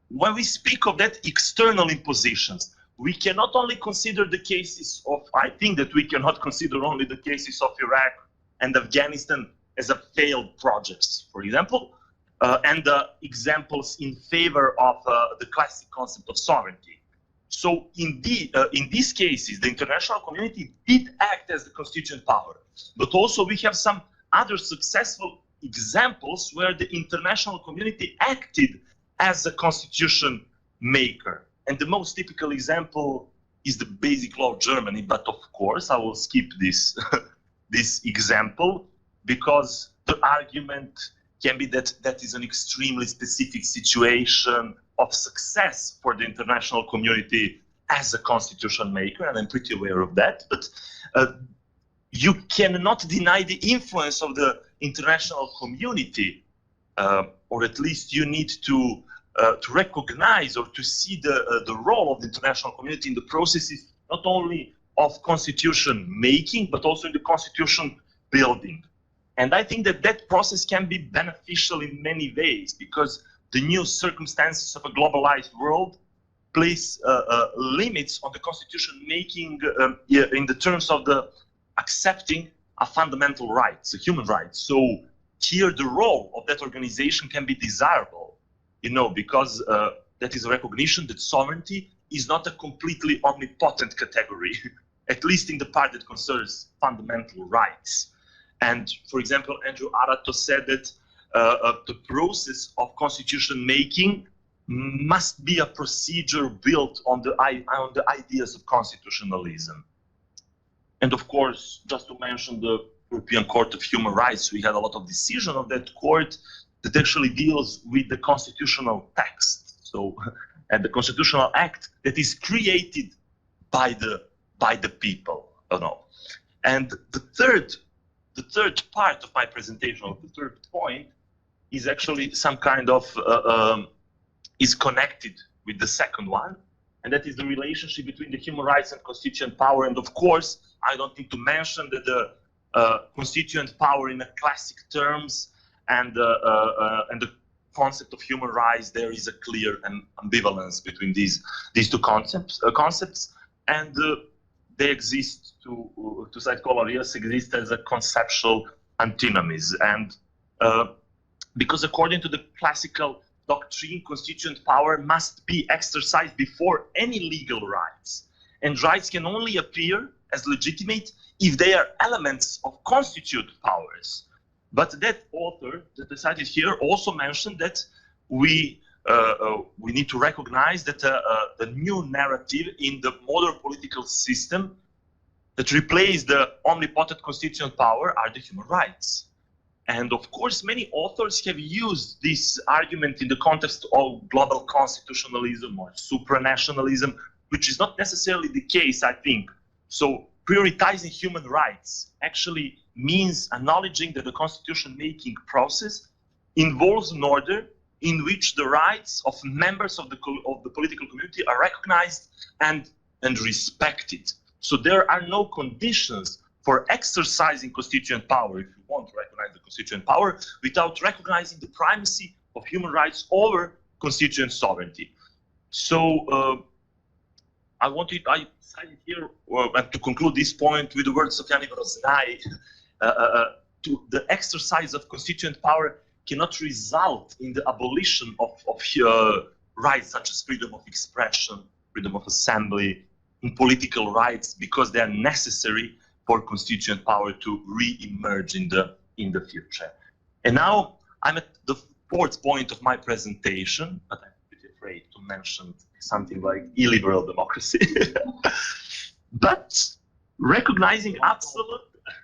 S4: when we speak of that external impositions, we cannot only consider the cases of, I think that we cannot consider only the cases of Iraq and Afghanistan as a failed projects, for example, and the examples in favor of the classic concept of sovereignty. So in these cases, the international community did act as the constituent power, but also we have some other successful examples where the international community acted as a constitution maker. And the most typical example is the Basic Law of Germany, but of course I will skip this, this example, because the argument can be that that is an extremely specific situation of success for the international community as a constitution maker, and I'm pretty aware of that. But you cannot deny the influence of the international community, or at least you need to recognize or to see the role of the international community in the processes, not only of constitution making, but also in the constitution building. And I think that that process can be beneficial in many ways, because the new circumstances of a globalized world place limits on the constitution making in the terms of the accepting a fundamental rights, a human rights. So here the role of that organization can be desirable, you know, because that is a recognition that sovereignty is not a completely omnipotent category, at least in the part that concerns fundamental rights. And for example, Andrew Arato said that the process of constitution making must be a procedure built on the ideas of constitutionalism. And of course, just to mention the European Court of Human Rights, we had a lot of decision of that court that actually deals with the constitutional text. So, and the constitutional act that is created by the people, you know. And the third part of my presentation, or the third point, is actually some kind of is connected with the second one, and that is the relationship between the human rights and constituent power. And of course, I don't need to mention that the constituent power in the classic terms and the concept of human rights, there is a clear ambivalence between these two concepts, and they exist, to cite Colorius, exist as a conceptual antinomies. And because according to the classical doctrine, constituent power must be exercised before any legal rights, and rights can only appear as legitimate if they are elements of constituent powers. But that author that I cited here also mentioned that we need to recognize that the new narrative in the modern political system that replace the omnipotent constituent power are the human rights. And of course, many authors have used this argument in the context of global constitutionalism or supranationalism, which is not necessarily the case, I think. So prioritizing human rights actually means acknowledging that the constitution-making process involves an order in which the rights of members of the political community are recognized and respected. So there are no conditions for exercising constituent power, if you want to recognize the constituent power, without recognizing the primacy of human rights over constituent sovereignty. So I decided here, and to conclude this point with the words of Jan Rosnai, the exercise of constituent power cannot result in the abolition of rights such as freedom of expression, freedom of assembly, and political rights, because they are necessary for constituent power to re-emerge in the future. And now I'm at the fourth point of my presentation, but I'm pretty afraid to mention something like illiberal democracy. But recognizing absolute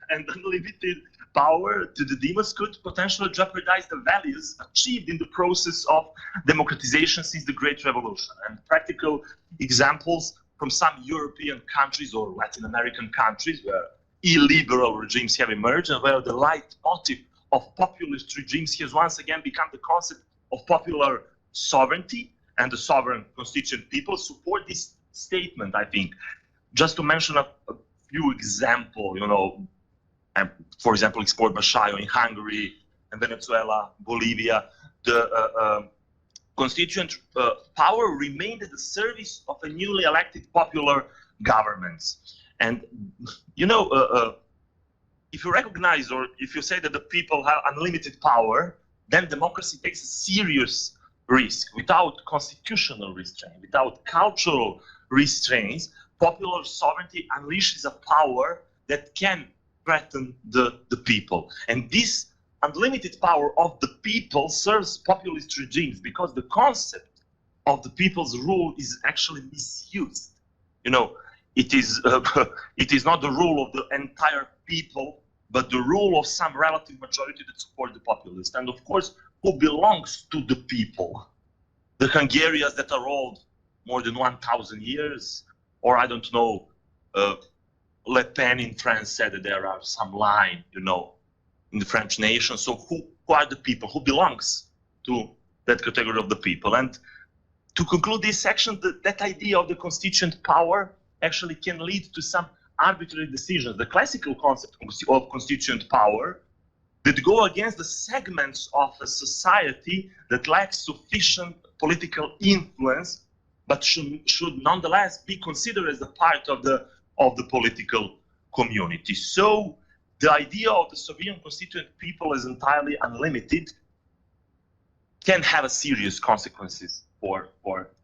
S4: and unlimited power to the demos could potentially jeopardize the values achieved in the process of democratization since the Great Revolution. And practical examples from some European countries or Latin American countries where illiberal regimes have emerged and where the leitmotif of populist regimes has once again become the concept of popular sovereignty and the sovereign constituent people support this statement, I think. Just to mention a few examples, for example, Export Bashayo in Hungary and Venezuela, Bolivia, the constituent power remained at the service of a newly elected popular governments. And, if you recognize or if you say that the people have unlimited power, then democracy takes a serious risk. Without constitutional restraint, without cultural restraints, popular sovereignty unleashes a power that can threaten the people. And this unlimited power of the people serves populist regimes because the concept of the people's rule is actually misused. It is not the rule of the entire people, but the rule of some relative majority that support the populist. And of course, who belongs to the people? The Hungarians that are old more than 1,000 years, or I don't know, Le Pen in France said that there are some line, in the French nation. So who are the people? Who belongs to that category of the people? And to conclude this section, that idea of the constituent power actually can lead to some arbitrary decisions. The classical concept of constituent power that go against the segments of a society that lacks sufficient political influence, but should nonetheless be considered as a part of the political community. So the idea of the Soviet constituent people as entirely unlimited can have a serious consequences for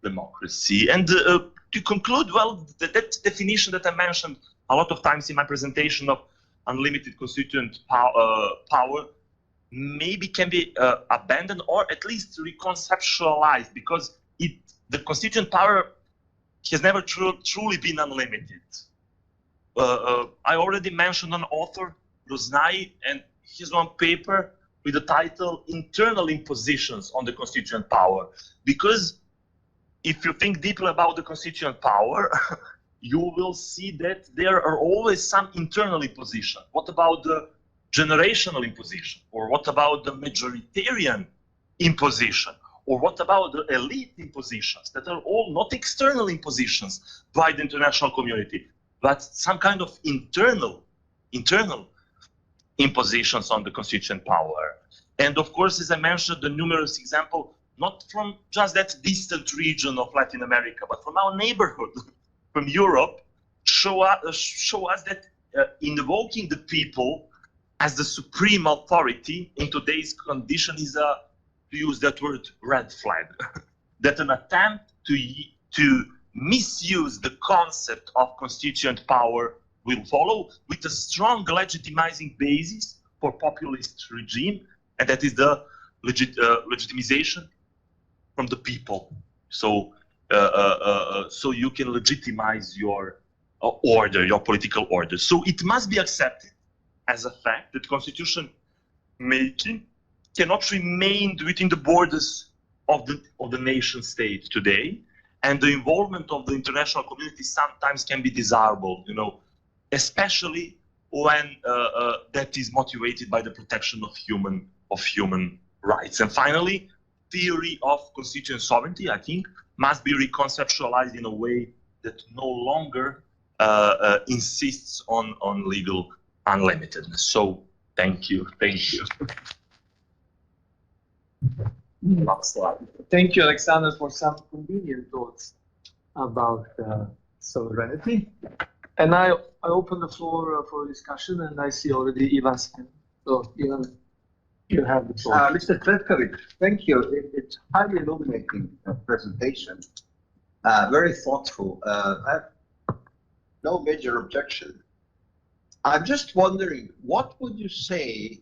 S4: democracy. And to conclude, well, that definition that I mentioned a lot of times in my presentation of unlimited constituent power maybe can be abandoned or at least reconceptualized, because the constituent power has never truly been unlimited. I already mentioned an author, Rosnai, and his one paper with the title Internal Impositions on the Constituent Power. Because if you think deeply about the constituent power, you will see that there are always some internal imposition. What about the generational imposition? Or what about the majoritarian imposition? Or what about the elite impositions that are all not external impositions by the international community, but some kind of internal impositions on the constituent power? And of course, as I mentioned, the numerous examples, not from just that distant region of Latin America, but from our neighborhood, from Europe, show us that invoking the people as the supreme authority in today's condition is to use that word, red flag. That an attempt to misuse the concept of constituent power will follow with a strong legitimizing basis for populist regime, and that is the legitimization from the people. So so you can legitimize your order, your political order. So it must be accepted as a fact that constitution making cannot remain within the borders of the nation state today, and the involvement of the international community sometimes can be desirable, especially when that is motivated by the protection of human rights. And finally, theory of constituent sovereignty, I think, must be reconceptualized in a way that no longer insists on legal unlimitedness. So thank you.
S1: Thank you, Aleksandar, for some convenient thoughts about sovereignty. And I open the floor for discussion, and I see already Ivan's hand. So Ivan, you have the floor.
S5: Mr. Cvetković, thank you. It's highly illuminating presentation, very thoughtful. I have no major objection. I'm just wondering, what would you say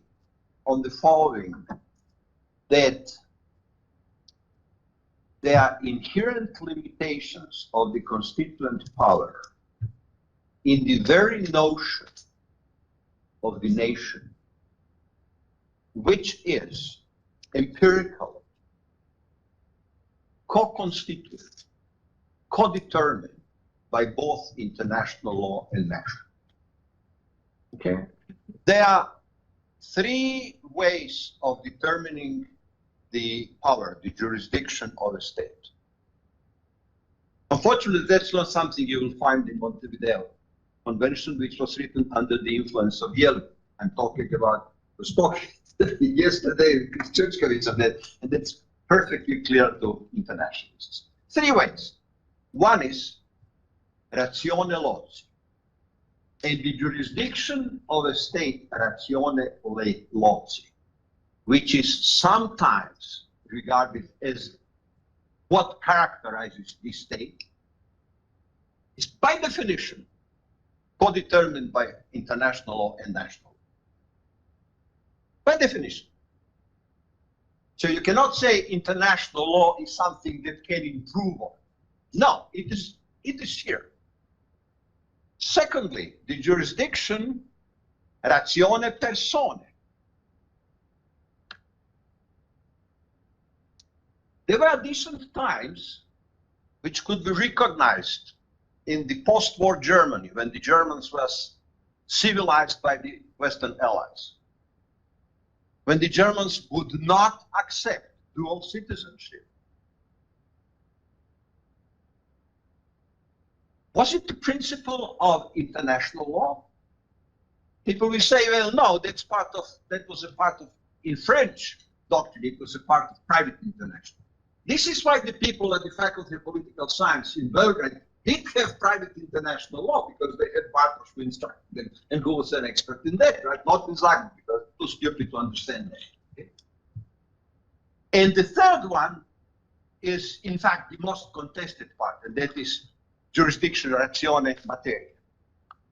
S5: on the following, that there are inherent limitations of the constituent power in the very notion of the nation, which is empirical, co-constituted, co-determined by both international law and national. Okay? There are three ways of determining the power, the jurisdiction of a state. Unfortunately, that's not something you will find in Montevideo Convention, which was written under the influence of Yeltsin. I'm talking about the stock yesterday, Cvetković on that, and that's perfectly clear to internationalists. Three ways. One is ratione loci. And the jurisdiction of a state, ratione loci, which is sometimes regarded as what characterizes the state, is by definition co-determined by international law and national law. By definition. So you cannot say international law is something that can improve on. No, it is here. Secondly, the jurisdiction, ratione persone. There were decent times which could be recognized in the post-war Germany, when the Germans were civilized by the Western Allies, when the Germans would not accept dual citizenship. Was it the principle of international law? People will say, well, no, that was a part of, in French doctrine, it was a part of private international. This is why the people at the Faculty of Political Science in Belgrade did have private international law, because they had partners who instructed them and who was an expert in that, right? Not in Zagreb, because too stupid to understand that. Okay? And the third one is, in fact, the most contested part, and that is jurisdiction ratione materia,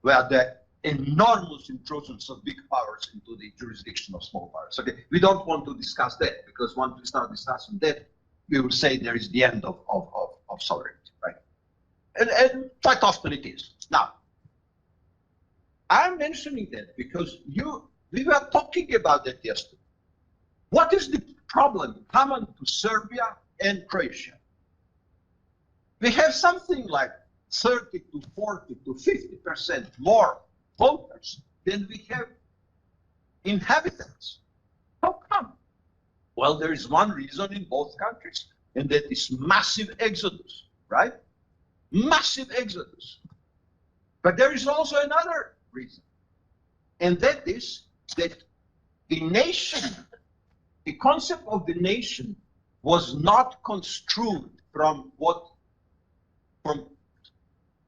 S5: where the enormous intrusions of big powers into the jurisdiction of small powers. Okay, we don't want to discuss that, because once we start discussing that, we will say there is the end of sovereignty, right? And quite often it is. Now, I'm mentioning that because we were talking about that yesterday. What is the problem common to Serbia and Croatia? We have something like 30 to 40 to 50% more voters than we have inhabitants. How come? Well, there is one reason in both countries, and that is massive exodus, right? Massive exodus. But there is also another reason, and that is that the nation, the concept of the nation was not construed from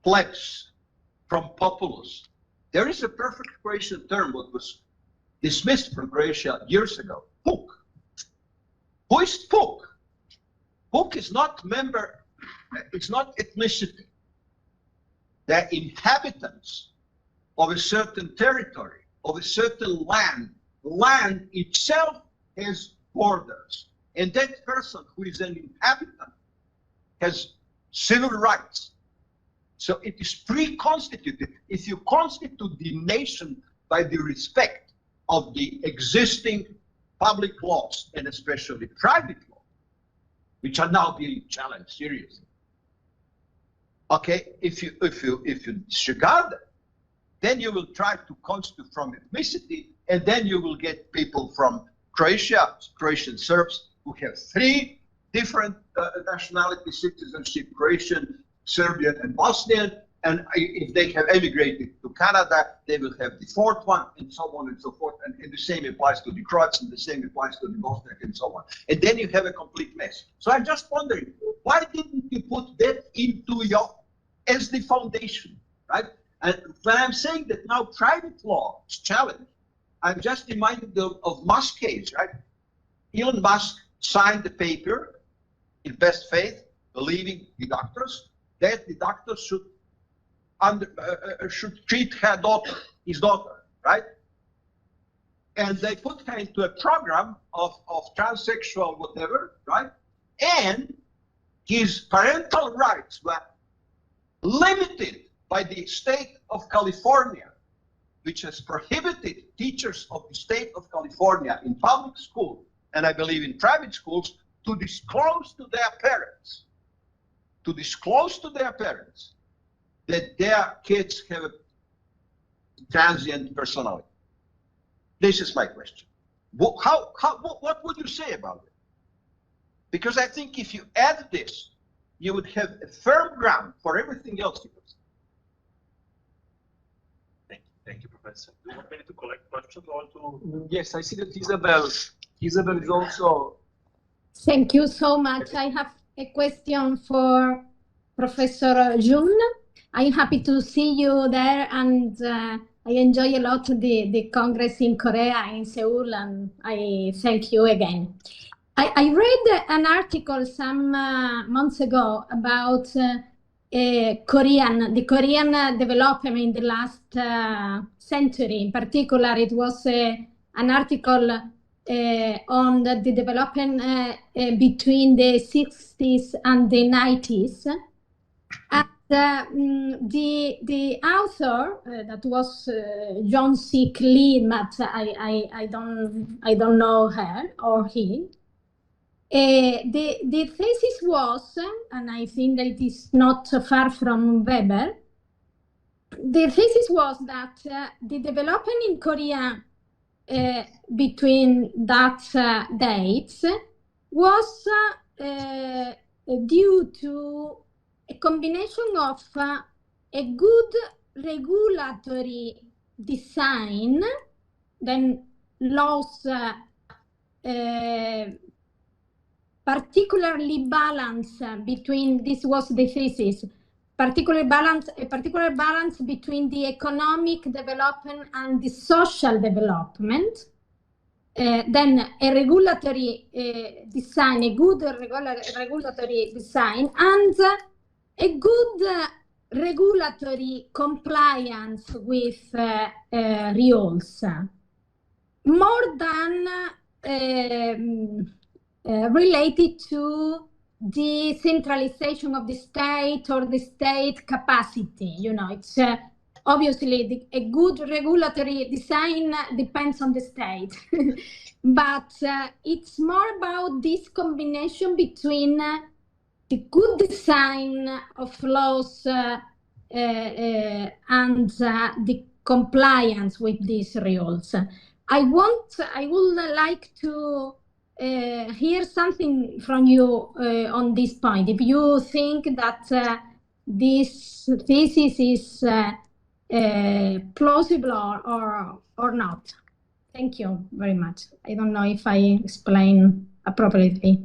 S5: plebs, from populace. There is a perfect Croatian term that was dismissed from Croatia years ago, puk. Who is puk? Puk is not member, it's not ethnicity. They're inhabitants of a certain territory, of a certain land. Land itself has borders. And that person who is an inhabitant has civil rights. So it is pre-constituted. If you constitute the nation by the respect of the existing public laws, and especially private law, which are now being challenged seriously. Okay, if you disregard that, then you will try to constitute from ethnicity, and then you will get people from Croatia, Croatian Serbs, who have three different nationality citizenship, Croatian, Serbian, and Bosnian. And if they have emigrated to Canada, they will have the fourth one, and so on and so forth. And the same applies to the Croats, and the same applies to the Bosniak, and so on. And then you have a complete mess. So I'm just wondering, why didn't you put that into your as the foundation, right? And when I'm saying that now private law is challenged, I'm just reminded of Musk's case, right? Elon Musk signed the paper in best faith, believing the doctors that the doctors should treat his daughter, right? And they put her into a program of transsexual whatever, right? And his parental rights were limited by the state of California, which has prohibited teachers of the state of California in public school, and I believe in private schools, to disclose to their parents, that their kids have a transient personality. This is my question. What would you say about it? Because I think if you add this, you would have a firm ground for everything else you would say.
S4: Thank you, Professor. Do you want me to collect questions or to?
S1: Yes, I see that Isabel is also.
S6: Thank you so much. I have a question for Professor Jun. I'm happy to see you there, and I enjoy a lot the Congress in Korea, in Seoul, and I thank you again. I read an article some months ago about the Korean development in the last century. In particular, it was an article on the development between the 60s and the 90s. And the author that was Jin-Sook Lee, but I don't know her or he. The thesis was, and I think that it is not so far from Weber. The thesis was that the development in Korea between that dates was due to a combination of a good regulatory design, then laws particularly balanced between, this was the thesis, a particular balance between the economic development and the social development. Then a regulatory design, a good regulatory design, and a good regulatory compliance with rules, more than related to the centralization of the state or the state capacity. You know, it's obviously a good regulatory design depends on the state, but it's more about this combination between the good design of laws and the compliance with these rules. I would like to hear something from you on this point. If you think that this thesis is plausible or not. Thank you very much. I don't know if I explain appropriately.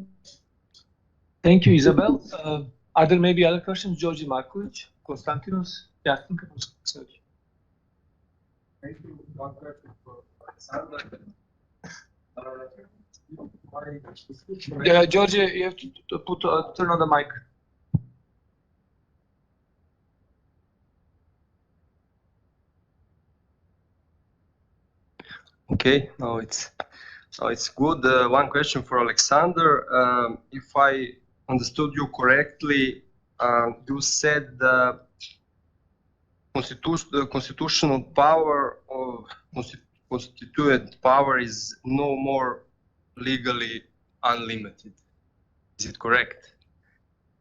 S1: Thank you, Isabel. Are there maybe other questions? Georgi Marković, Konstantinos? Yeah, I think it was Sergey.
S7: Maybe one question for Aleksandar.
S1: Georgi, you have to turn on the mic.
S8: Okay, now it's good. One question for Aleksandar. If I understood you correctly, you said the constitutional power of constituent power is no more legally unlimited. Is it correct?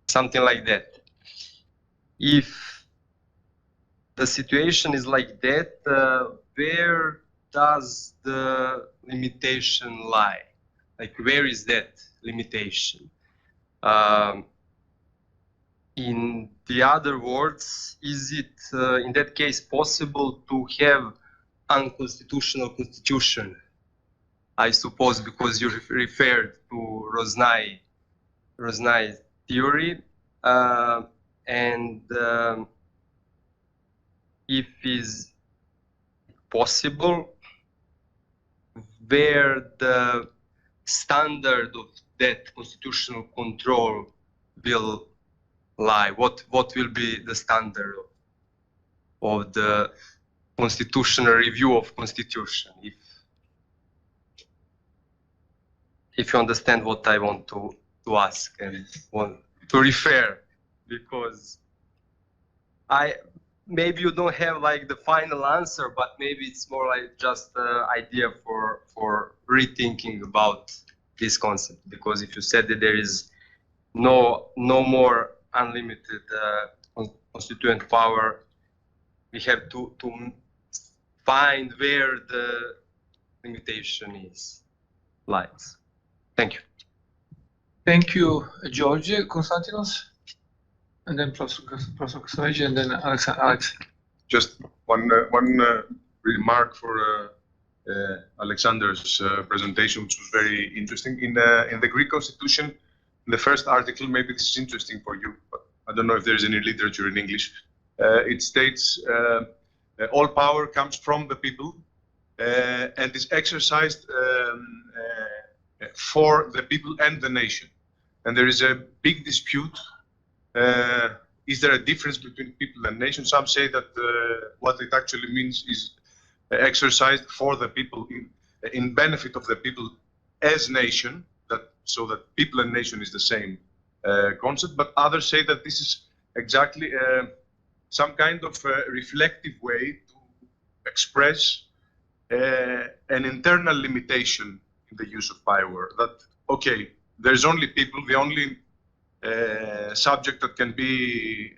S8: Something like that. If the situation is like that, where does the limitation lie? Like, where is that limitation? In the other words, is it in that case possible to have unconstitutional constitution? I suppose because you referred to Rosnai theory, and if is possible, where the standard of that constitutional control will lie? What will be the standard of the constitutional review of constitution? If you understand what I want to ask and want to refer, because maybe you don't have like the final answer, but maybe it's more like just an idea for rethinking about this concept. Because if you said that there is no more unlimited constituent power, we have to find where the limitation lies. Thank you.
S1: Thank you, George. Konstantinos? And then Professor Cvetković, and then Alex.
S9: Just one remark for Aleksandar's presentation, which was very interesting. In the Greek Constitution, in the first article, maybe this is interesting for you, but I don't know if there is any literature in English. It states all power comes from the people and is exercised for the people and the nation. And there is a big dispute. Is there a difference between people and nation? Some say that what it actually means is exercised for the people in benefit of the people as nation, so that people and nation is the same concept. But others say that this is exactly some kind of reflective way to express an internal limitation in the use of power. That, okay, there's only people, the only subject that can be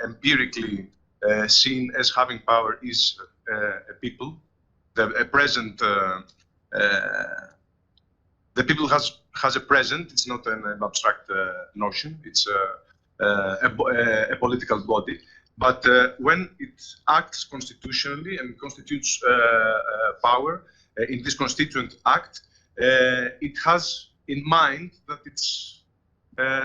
S9: empirically seen as having power is a people. The people has a present. It's not an abstract notion. It's a political body. But when it acts constitutionally and constitutes power in this Constituent Act, it has in mind that it's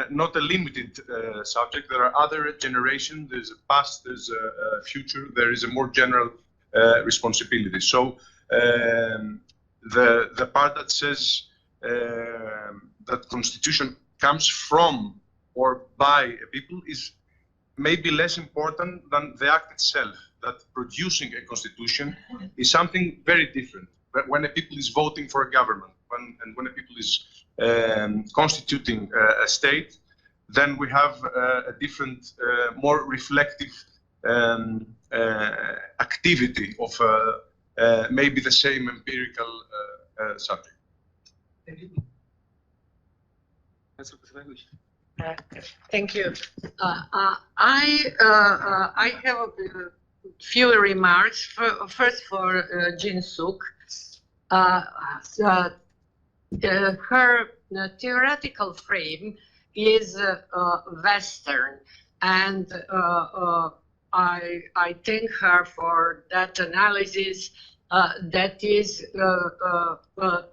S9: not a limited subject. There are other generations. There's a past. There's a future. There is a more general responsibility. So the part that says that Constitution comes from or by a people is maybe less important than the act itself. That producing a constitution is something very different. But when a people is voting for a government, when a people is constituting a state, then we have a different, more reflective activity of maybe the same empirical subject.
S1: Thank you.
S10: Thank you. I have a few remarks. First, for Jin-Sook. Her theoretical frame is Western, and I thank her for that analysis. That is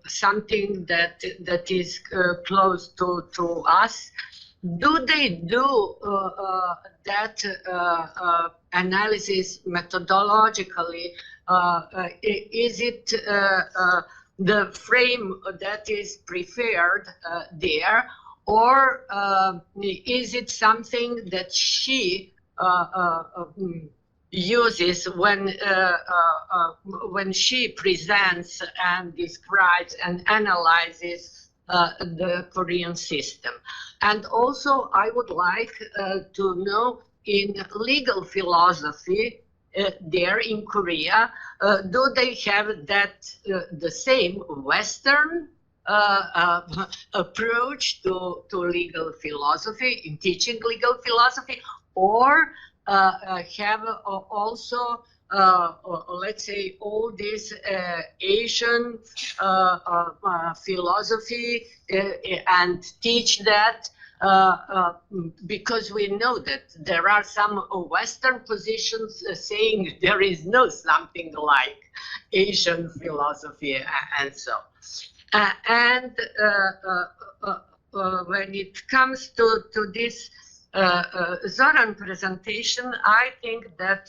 S10: something that is close to us. Do they do that analysis methodologically? Is it the frame that is preferred there, or is it something that she uses when she presents and describes and analyzes the Korean system? And also, I would like to know, in legal philosophy there in Korea, do they have that the same Western approach to legal philosophy, in teaching legal philosophy, or have also, let's say, all this Asian philosophy and teach that, because we know that there are some Western positions saying there is no something like Asian philosophy and so. And when it comes to this Zoran presentation, I think that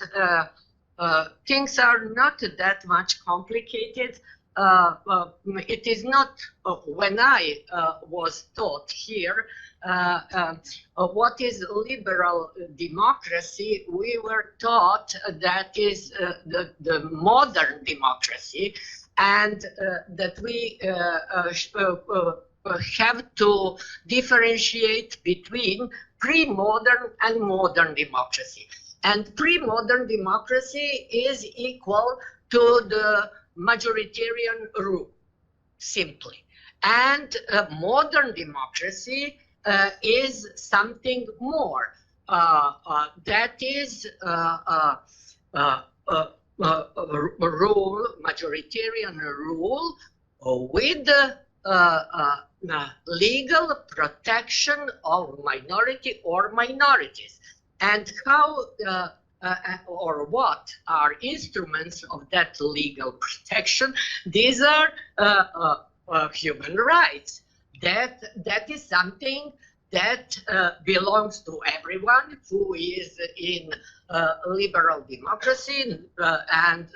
S10: things are not that much complicated. It is not, when I was taught here, what is liberal democracy, we were taught that is the modern democracy, and that we have to differentiate between pre-modern and modern democracy. And pre-modern democracy is equal to the majoritarian rule, simply. And modern democracy is something more. That is rule, majoritarian rule, with legal protection of minority or minorities. And how or what are instruments of that legal protection? These are human rights. That is something that belongs to everyone who is in liberal democracy, and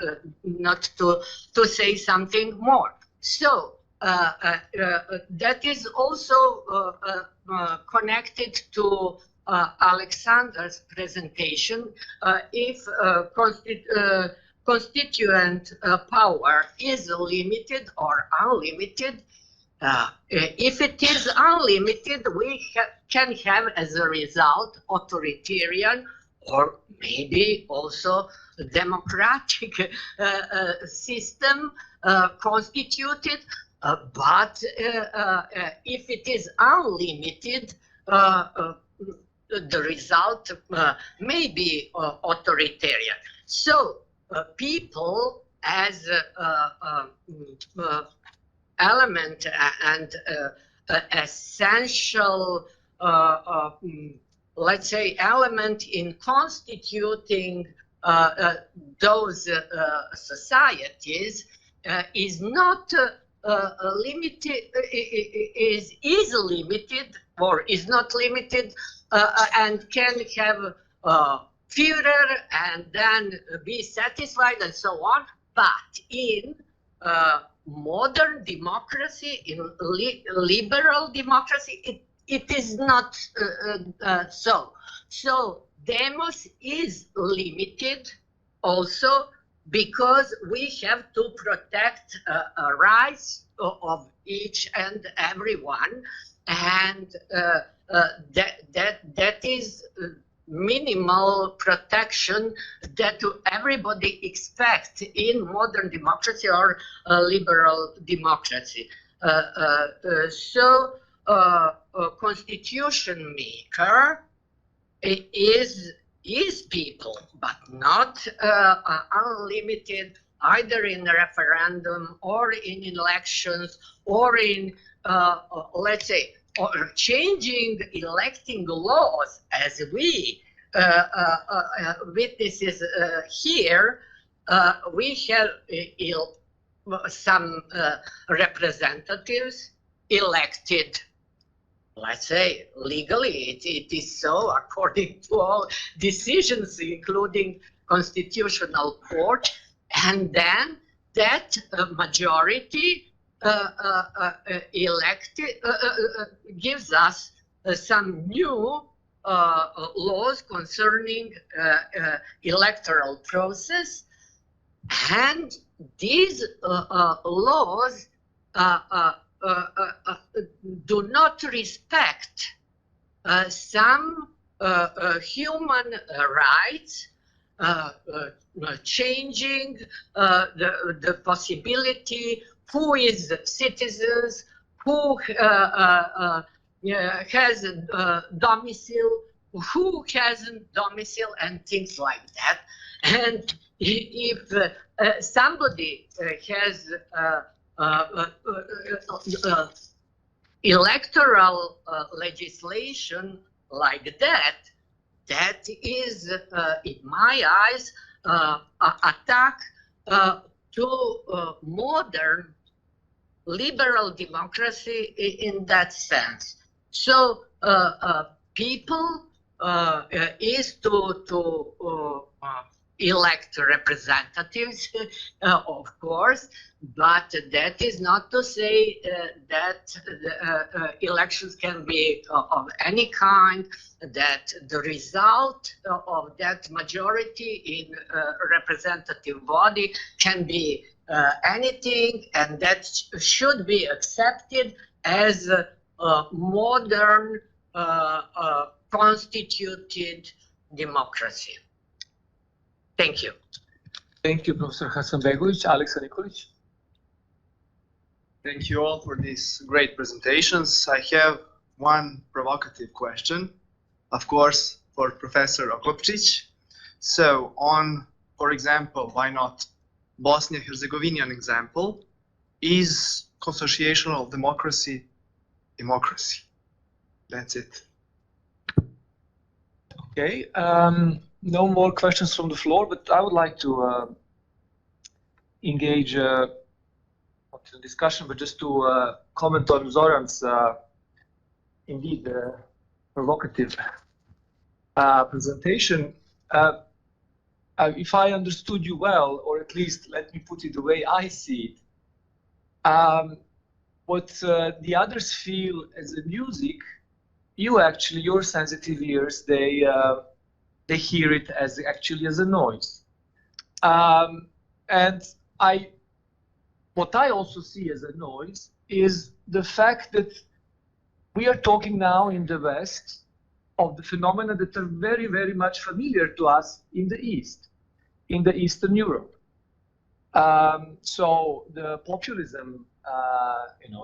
S10: not to say something more. So that is also connected to Aleksandar's presentation. If constituent power is limited or unlimited, if it is unlimited, we can have as a result authoritarian or maybe also democratic system constituted. But if it is unlimited, the result may be authoritarian. So people as element and essential, let's say, element in constituting those societies is not limited, is limited or is not limited, and can have Führer and then be satisfied and so on. But in modern democracy, in liberal democracy, it is not so. So demos is limited also because we have to protect rights of each and everyone, and that is minimal protection that everybody expects in modern democracy or liberal democracy. So constitution maker is people, but not unlimited, either in a referendum or in elections or in, let's say, or changing electing laws, as we witnesses here. We have some representatives elected, let's say, legally. It is so according to all decisions, including Constitutional Court, and then that majority elected gives us some new laws concerning electoral process, and these laws do not respect some human rights, changing the possibility who is citizens, who has domicile, who hasn't domicile, and things like that. And if somebody has electoral legislation like that, that is, in my eyes, an attack to modern liberal democracy in that sense. So people is to elect representatives, of course, but that is not to say that the elections can be of any kind, that the result of that majority in representative body can be anything, and that should be accepted as a modern constituted democracy. Thank you.
S1: Thank you, Professor Hasanbegović. Aleksandar Nikolić.
S11: Thank you all for these great presentations. I have one provocative question, of course, for Professor Oklopčić. So on, for example, why not Bosnia-Herzegovinian example, is constitutional democracy democracy? That's it.
S1: Okay, no more questions from the floor, but I would like to engage not in a discussion, but just to comment on Zoran's indeed provocative presentation. If I understood you well, or at least let me put it the way I see it, what the others feel as a music, you actually, your sensitive ears, they hear it as actually as a noise. And what I also see as a noise is the fact that we are talking now in the West of the phenomena that are very, very much familiar to us in the East, in the Eastern Europe. So the populism,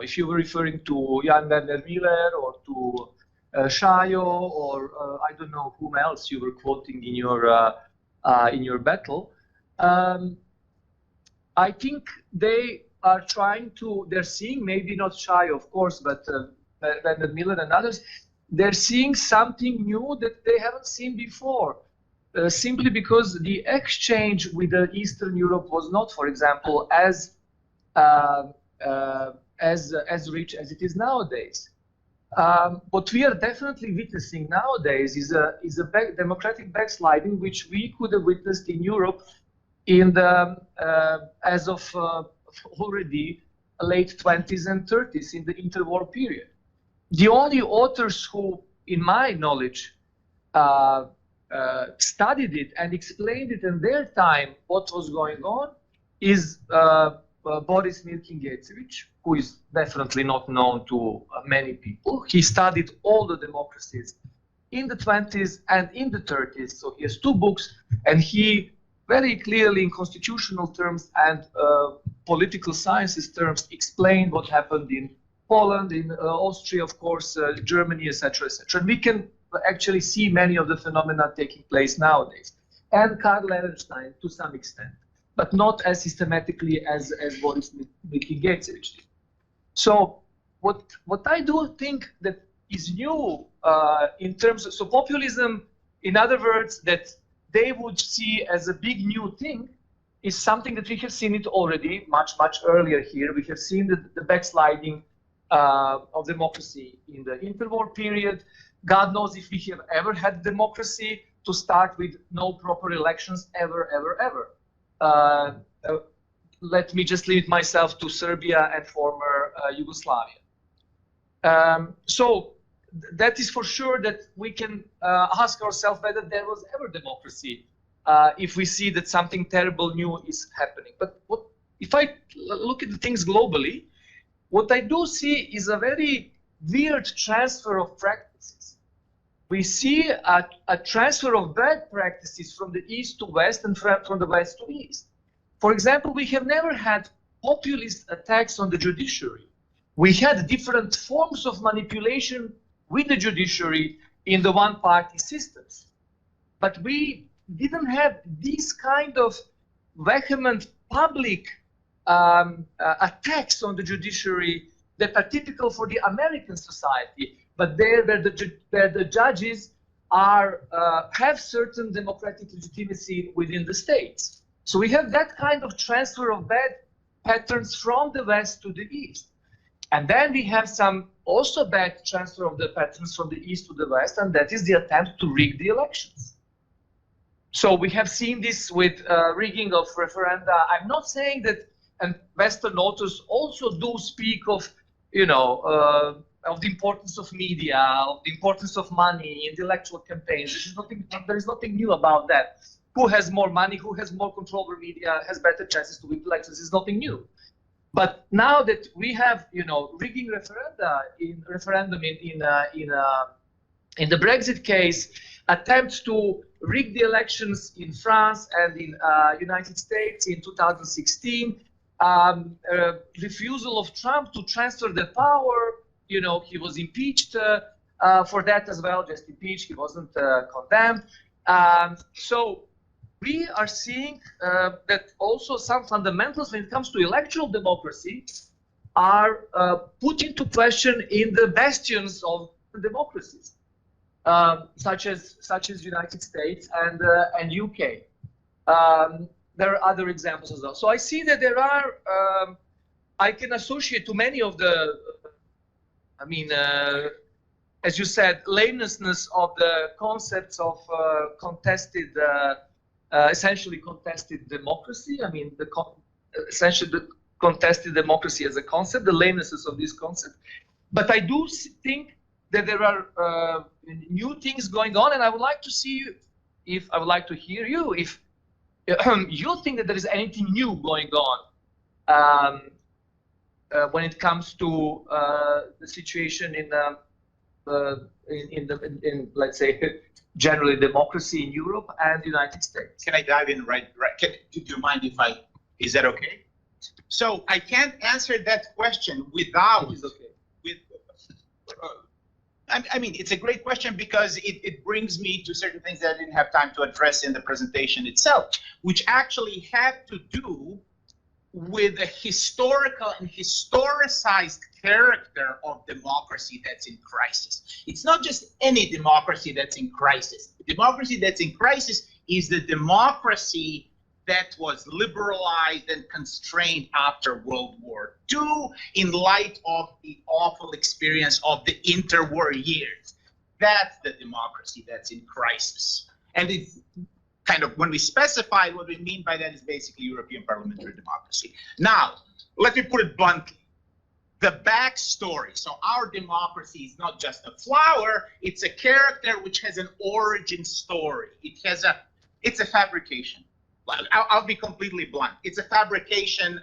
S1: if you were referring to Jan Werner Miller or to Shayo or I don't know whom else you were quoting in your battle, I think they are trying to, they're seeing, maybe not Shayo of course, but Werner Miller and others, they're seeing something new that they haven't seen before. Simply because the exchange with the Eastern Europe was not, for example, as rich as it is nowadays. What we are definitely witnessing nowadays is a democratic backsliding, which we could have witnessed in Europe in the as of already late 20s and 30s in the interwar period. The only authors who, in my knowledge, studied it and explained it in their time what was going on is Boris Milkin-Gecević, who is definitely not known to many people. He studied all the democracies in the 20s and in the 30s, so he has two books, and he very clearly in constitutional terms and political sciences terms explained what happened in Poland, in Austria, of course, Germany, etc., etc. And we can actually see many of the phenomena taking place nowadays, and Karl Ehrenstein to some extent, but not as systematically as Boris Milkin-Gecević did. So what I do think that is new in terms of, so populism, in other words, that they would see as a big new thing, is something that we have seen it already much, much earlier here. We have seen the backsliding of democracy in the interwar period. God knows if we have ever had democracy to start with no proper elections ever, ever, ever. Let me just limit myself to Serbia and former Yugoslavia. So that is for sure that we can ask ourselves whether there was ever democracy if we see that something terrible new is happening. But if I look at the things globally, what I do see is a very weird transfer of practices. We see a transfer of bad practices from the East to West and from the West to East. For example, we have never had populist attacks on the judiciary. We had different forms of manipulation with the judiciary in the one-party systems. But we didn't have these kind of vehement public attacks on the judiciary that are typical for the American society, but there where the judges are have certain democratic legitimacy within the states. So we have that kind of transfer of bad patterns from the West to the East. And then we have some also bad transfer of the patterns from the east to the west, and that is the attempt to rig the elections. So we have seen this with rigging of referenda. I'm not saying that, and Western authors also do speak of, of the importance of media, of the importance of money in the electoral campaigns. There is nothing new about that. Who has more money, who has more control over media, has better chances to win elections is nothing new. But now that we have, rigging referendum in the Brexit case, attempts to rig the elections in France and in United States in 2016, refusal of Trump to transfer the power, he was impeached for that as well, just impeached, he wasn't condemned. So we are seeing that also some fundamentals when it comes to electoral democracy are put into question in the bastions of democracies, such as United States and UK. There are other examples as well. So I see that there are, I can associate to many of the, as you said, lameness of the concepts of contested, essentially contested democracy. Essentially the contested democracy as a concept, the lamenesses of this concept. But I do think that there are new things going on, and I would like to see if I would like to hear you if you think that there is anything new going on when it comes to the situation in let's say generally democracy in Europe and the United States.
S3: Can I dive in right? Do you mind if I? Is that okay? So I can't answer that question without. It's a great question because it brings me to certain things that I didn't have time to address in the presentation itself, which actually have to do with the historical and historicized character of democracy that's in crisis. It's not just any democracy that's in crisis. The democracy that's in crisis is the democracy that was liberalized and constrained after World War II in light of the awful experience of the interwar years. That's the democracy that's in crisis. And it's kind of, when we specify what we mean by that, is basically European parliamentary democracy. Now, let me put it bluntly. The backstory, so our democracy is not just a flower, it's a character which has an origin story. It's a fabrication. I'll be completely blunt. It's a fabrication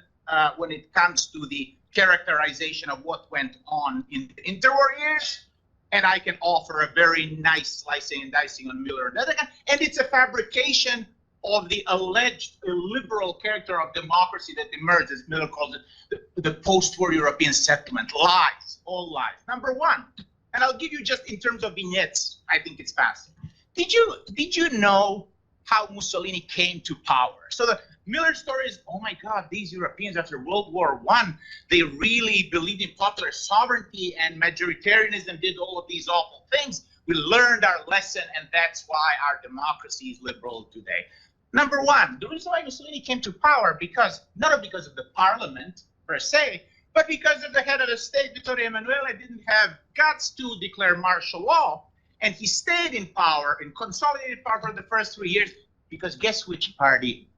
S3: when it comes to the characterization of what went on in the interwar years. And I can offer a very nice slicing and dicing on Miller and other, and it's a fabrication of the alleged illiberal character of democracy that emerged, as Miller calls it, the post-war European settlement. Lies, all lies. Number one, and I'll give you just in terms of vignettes, I think it's faster. Did you know how Mussolini came to power? So the Miller story is, oh my God, these Europeans after World War I, they really believed in popular sovereignty and majoritarianism, did all of these awful things. We learned our lesson, and that's why our democracy is liberal today. Number one, the reason why Mussolini came to power, not because of the parliament per se, but because of the head of the state, Vittorio Emanuele, didn't have guts to declare martial law. And he stayed in power, in consolidated power for the first 3 years, because guess which party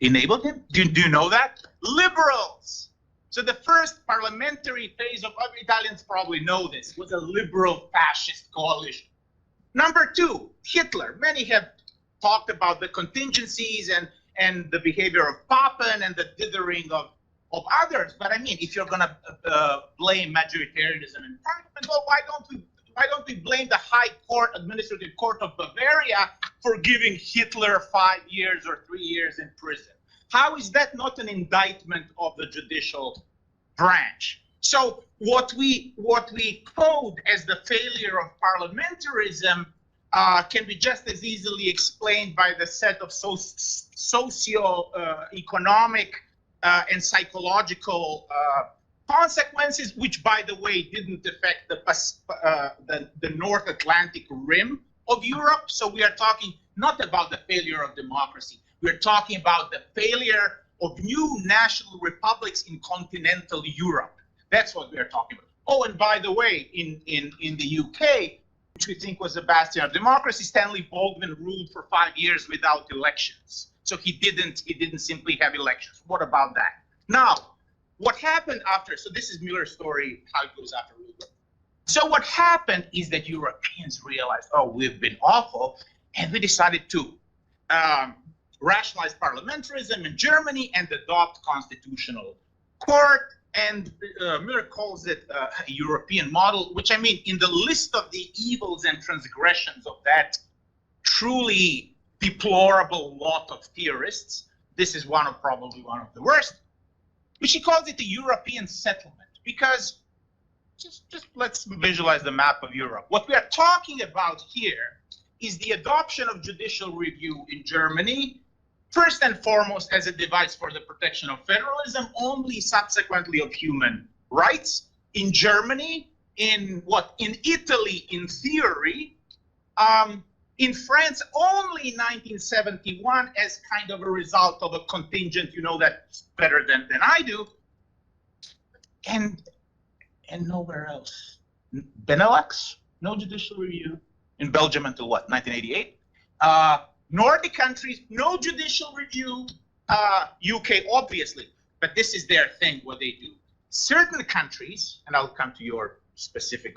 S3: enabled him? Do you know that? Liberals. So the first parliamentary phase of other Italians probably know this, was a liberal fascist coalition. Number two, Hitler. Many have talked about the contingencies and the behavior of Papen and the dithering of others. But I mean, if you're going to blame majoritarianism in parliament, well, why don't we blame the High Court, Administrative Court of Bavaria for giving Hitler 5 years or 3 years in prison? How is that not an indictment of the judicial branch? So what we code as the failure of parliamentarism can be just as easily explained by the set of socio-economic and psychological consequences, which, by the way, didn't affect the North Atlantic rim of Europe. So we are talking not about the failure of democracy. We're talking about the failure of new national republics in continental Europe. That's what we are talking about. Oh, and by the way, in the UK, which we think was a bastion of democracy, Stanley Baldwin ruled for 5 years without elections. So he didn't simply have elections. What about that? Now, what happened after? So this is Miller's story, how it goes after Luger. So what happened is that Europeans realized, oh, we've been awful, and we decided to rationalize parliamentarism in Germany and adopt constitutional court. And Miller calls it a European model, which I mean, in the list of the evils and transgressions of that truly deplorable lot of theorists, this is probably one of the worst, which he calls it the European settlement, because just let's visualize the map of Europe. What we are talking about here is the adoption of judicial review in Germany, first and foremost as a device for the protection of federalism, only subsequently of human rights. In Germany, in Italy, in theory, in France, only 1971 as kind of a result of a contingent, you know that better than I do, and nowhere else. Benelux, no judicial review. In Belgium until what, 1988? Nordic countries, no judicial review. UK, obviously, but this is their thing, what they do. Certain countries, and I'll come to your specific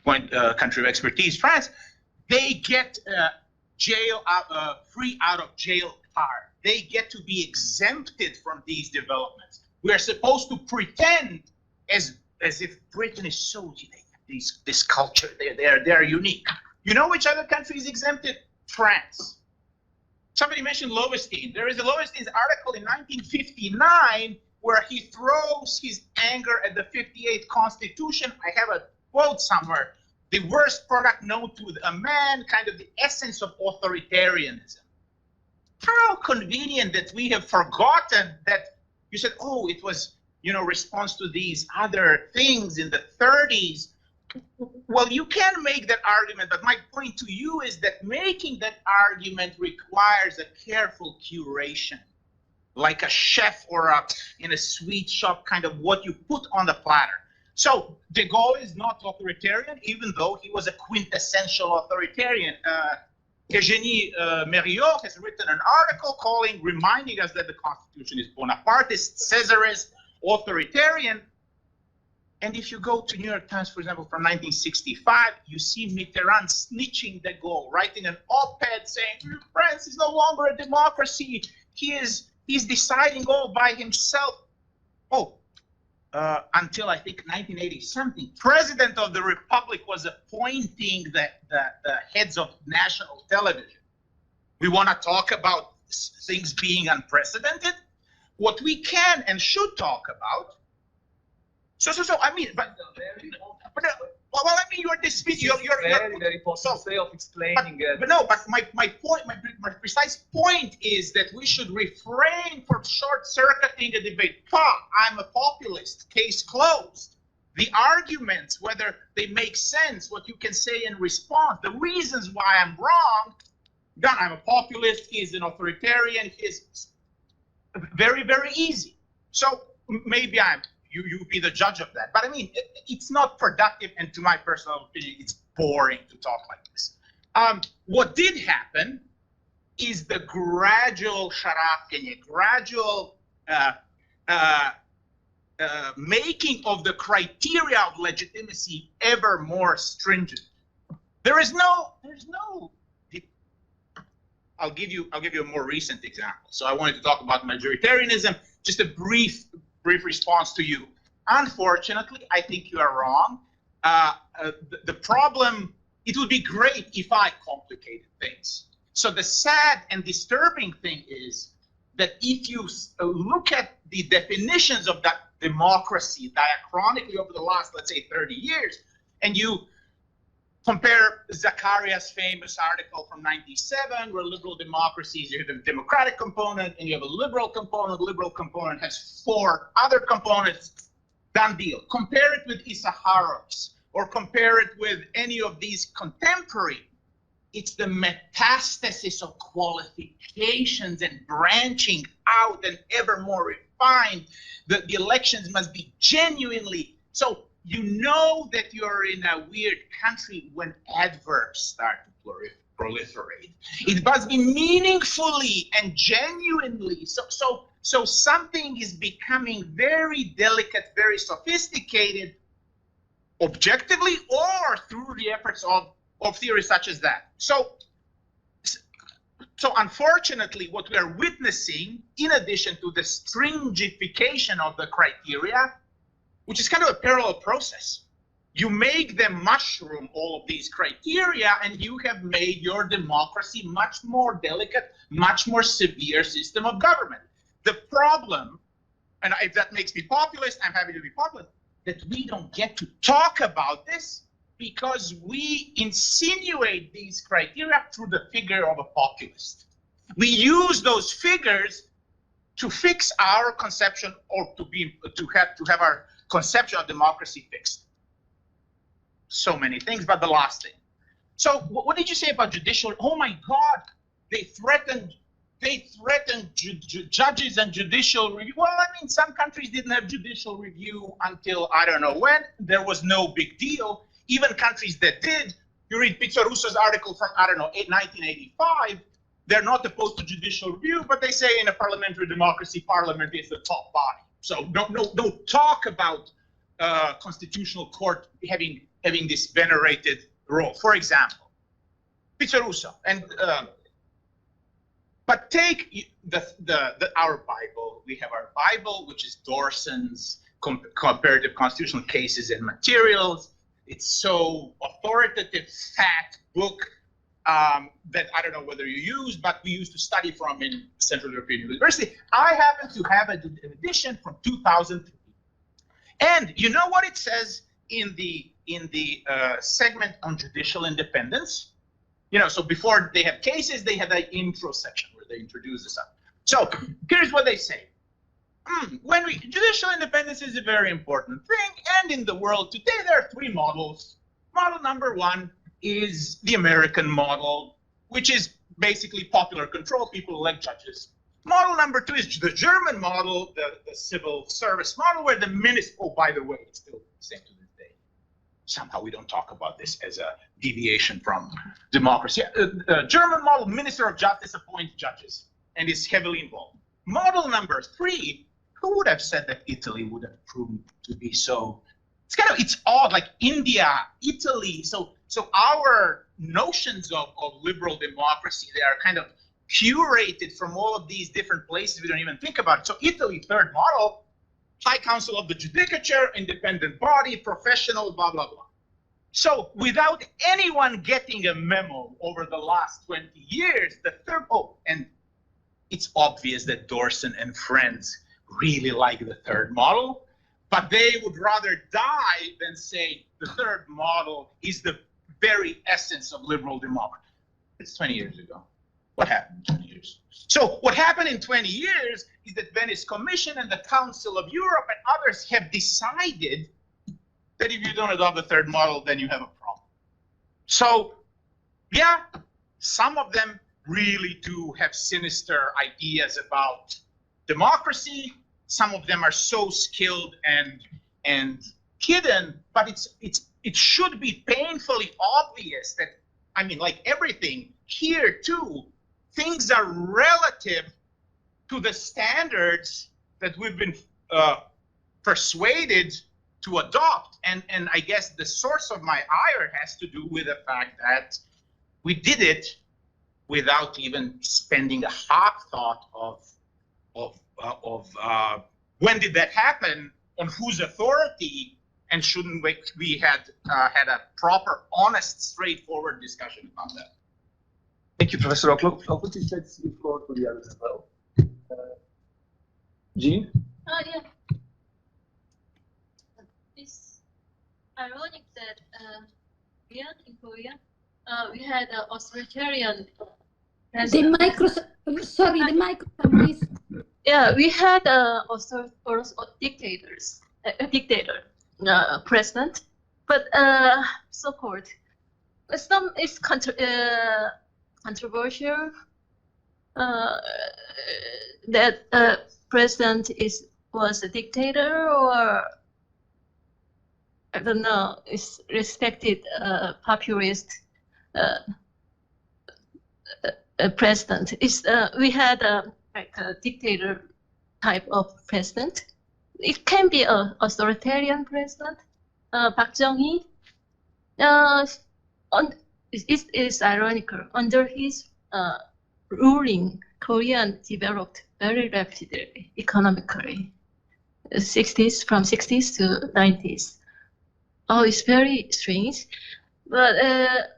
S3: country of expertise, France, they get free out of jail card. They get to be exempted from these developments. We are supposed to pretend as if Britain is so, this culture, they're unique. You know which other country is exempted? France. Somebody mentioned Lowenstein. There is a Lowenstein's article in 1959 where he throws his anger at the 58th Constitution. I have a quote somewhere. The worst product known to a man, kind of the essence of authoritarianism. How convenient that we have forgotten that you said, oh, it was, response to these other things in the 30s. Well, you can make that argument, but my point to you is that making that argument requires a careful curation, like a chef or in a sweet shop, kind of what you put on the platter. So de Gaulle is not authoritarian, even though he was a quintessential authoritarian. Eugénie Mériot has written an article reminding us that the Constitution is Bonapartist, Caesarist, authoritarian. And if you go to New York Times, for example, from 1965, you see Mitterrand snitching de Gaulle, writing an op-ed saying, France is no longer a democracy. He's deciding all by himself. Until I think 1980 something, President of the Republic was appointing the heads of national television. We want to talk about things being unprecedented. What we can and should talk about. So I mean, you're disputing. You're
S7: very possible way of explaining it.
S3: But my point, my precise point is that we should refrain from short-circuiting a debate. I'm a populist. Case closed. The arguments, whether they make sense, what you can say in response, the reasons why I'm wrong. Again, I'm a populist. He's an authoritarian. He's very, very easy. So maybe you be the judge of that. But I mean, it's not productive, and to my personal opinion, it's boring to talk like this. What did happen is the gradual gradual making of the criteria of legitimacy ever more stringent. There's no. I'll give you a more recent example. So I wanted to talk about majoritarianism. Just a brief response to you. Unfortunately, I think you are wrong. The problem, it would be great if I complicated things. So the sad and disturbing thing is that if you look at the definitions of that democracy diachronically over the last, let's say, 30 years, and you compare Zacharias' famous article from 97, where liberal democracies, you have a democratic component and you have a liberal component. The liberal component has 4 other components. Done deal. Compare it with Issacharov's, or compare it with any of these contemporary it's the metastasis of qualifications and branching out and ever more refined. The elections must be genuinely, so you know that you're in a weird country when adverbs start to proliferate. It must be meaningfully and genuinely. So something is becoming very delicate, very sophisticated, objectively or through the efforts of theories such as that. So unfortunately, what we are witnessing, in addition to the stringification of the criteria, which is kind of a parallel process, you make them mushroom all of these criteria, and you have made your democracy much more delicate, much more severe system of government. The problem, and if that makes me populist, I'm happy to be populist, that we don't get to talk about this because we insinuate these criteria through the figure of a populist. We use those figures to fix our conception, or to have our conception of democracy fixed. So many things, but the last thing. So what did you say about judicial? Oh my God, they threatened judges and judicial review. Well, I mean, some countries didn't have judicial review until I don't know when. There was no big deal. Even countries that did, you read Pizarro's article from, I don't know, 1985, they're not opposed to judicial review, but they say in a parliamentary democracy, parliament is the top body. So no talk about constitutional court having this venerated role. For example, Pizarro, and but take our Bible. We have our Bible, which is Dorson's Comparative Constitutional Cases and Materials. It's so authoritative, fat book that I don't know whether you use, but we used to study from in Central European University. I happen to have an edition from 2003. And you know what it says in the segment on judicial independence? You know, so before they have cases, they have that intro section where they introduce this up. So here's what they say. Judicial independence is a very important thing, and in the world today there are three models. Model number one is the American model, which is basically popular control, people elect judges. Model number two is the German model, the civil service model, where the minister, oh, by the way, it's still the same to this day. Somehow we don't talk about this as a deviation from democracy. German model, Minister of Justice appoints judges and is heavily involved. Model number three, who would have said that Italy would have proven to be so? It's odd, like India, Italy. So our notions of liberal democracy, they are kind of curated from all of these different places we don't even think about it. So Italy, third model, High Council of the Judicature, independent body, professional, blah, blah, blah. So without anyone getting a memo over the last 20 years, the third, and it's obvious that Dorson and friends really like the third model, but they would rather die than say the third model is the very essence of liberal democracy. It's 20 years ago. What happened in 20 years? So what happened in 20 years is that Venice Commission and the Council of Europe and others have decided that if you don't adopt the third model, then you have a problem. So yeah, some of them really do have sinister ideas about democracy. Some of them are so skilled and hidden, but it should be painfully obvious that, I mean, like everything here too, things are relative to the standards that we've been persuaded to adopt. And I guess the source of my ire has to do with the fact that we did it without even spending a half thought of when did that happen, on whose authority, and shouldn't we had a proper, honest, straightforward discussion about that.
S1: Thank you, Professor Oklopčić. Let's give the floor to the others as well. Jean?
S2: Yeah. It's ironic that here in Korea, we had an authoritarian president.
S6: The microphone, please.
S2: Yeah, we had a dictator president, but so-called some is controversial. That president was a dictator, or I don't know, is respected populist president. We had like a dictator type of president. It can be an authoritarian president. Park Chung-hee. It is ironical. Under his ruling, Korea developed very rapidly economically. From 60s to 90s. Oh, it's very strange. But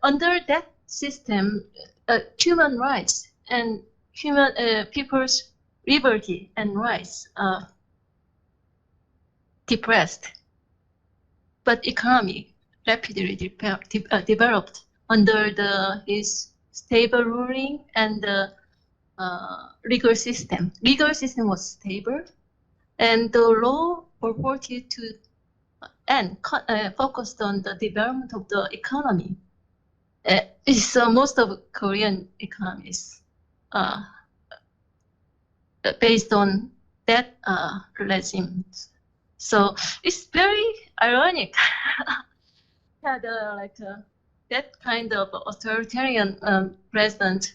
S2: under that system, human rights and people's liberty and rights are depressed. But economy rapidly developed under his stable ruling, and the legal system. Legal system was stable, and the law purported to and focused on the development of the economy. So most of Korean economies based on that regime. So it's very ironic. Had that kind of authoritarian president,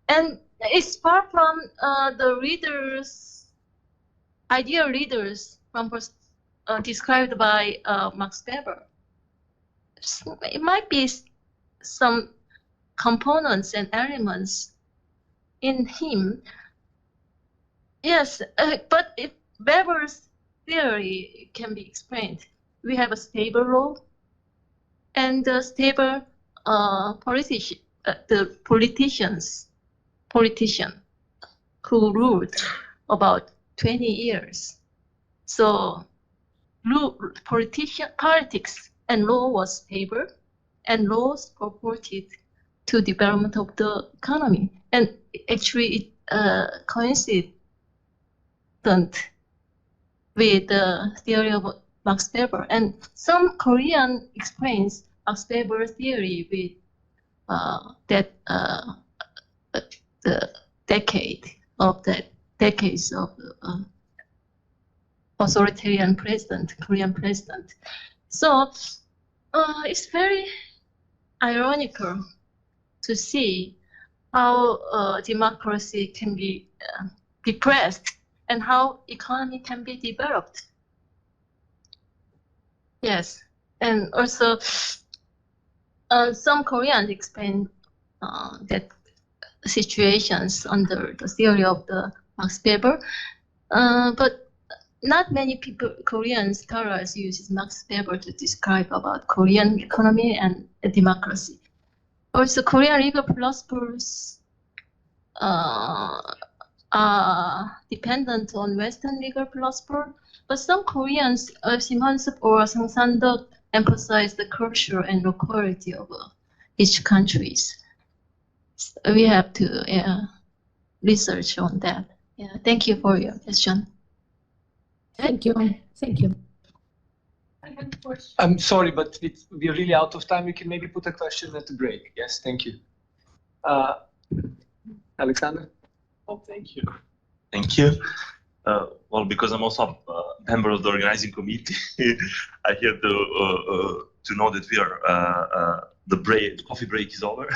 S2: and it's far from the ideal leaders from described by Max Weber. So it might be some components and elements in him. Yes, but if Weber's theory can be explained, we have a stable law and a stable politician who ruled about 20 years. So politics and law was stable, and laws purported to development of the economy. And actually it coincident with the theory of Max Weber. And some Korean explains Max Weber's theory with the decades of authoritarian president, Korean president. So it's very ironical to see how democracy can be depressed and how economy can be developed. Yes, and also some Koreans explain that situations under the theory of the Max Weber, but not many Korean scholars use Max Weber to describe about Korean economy and democracy. Also, Korean legal philosophers are dependent on Western legal philosopher, but some Koreans, Jin-Sook or Sang-San-deok, emphasize the culture and locality of each countries. So we have to research on that. Yeah, thank you for your question.
S6: Thank you. Thank you.
S1: I'm sorry, but we're really out of time. We can maybe put a question at the break. Yes, thank you. Aleksandar?
S4: Oh, thank you. Thank you. Well, because I'm also a member of the organizing committee, I have to know that we are the coffee break is over.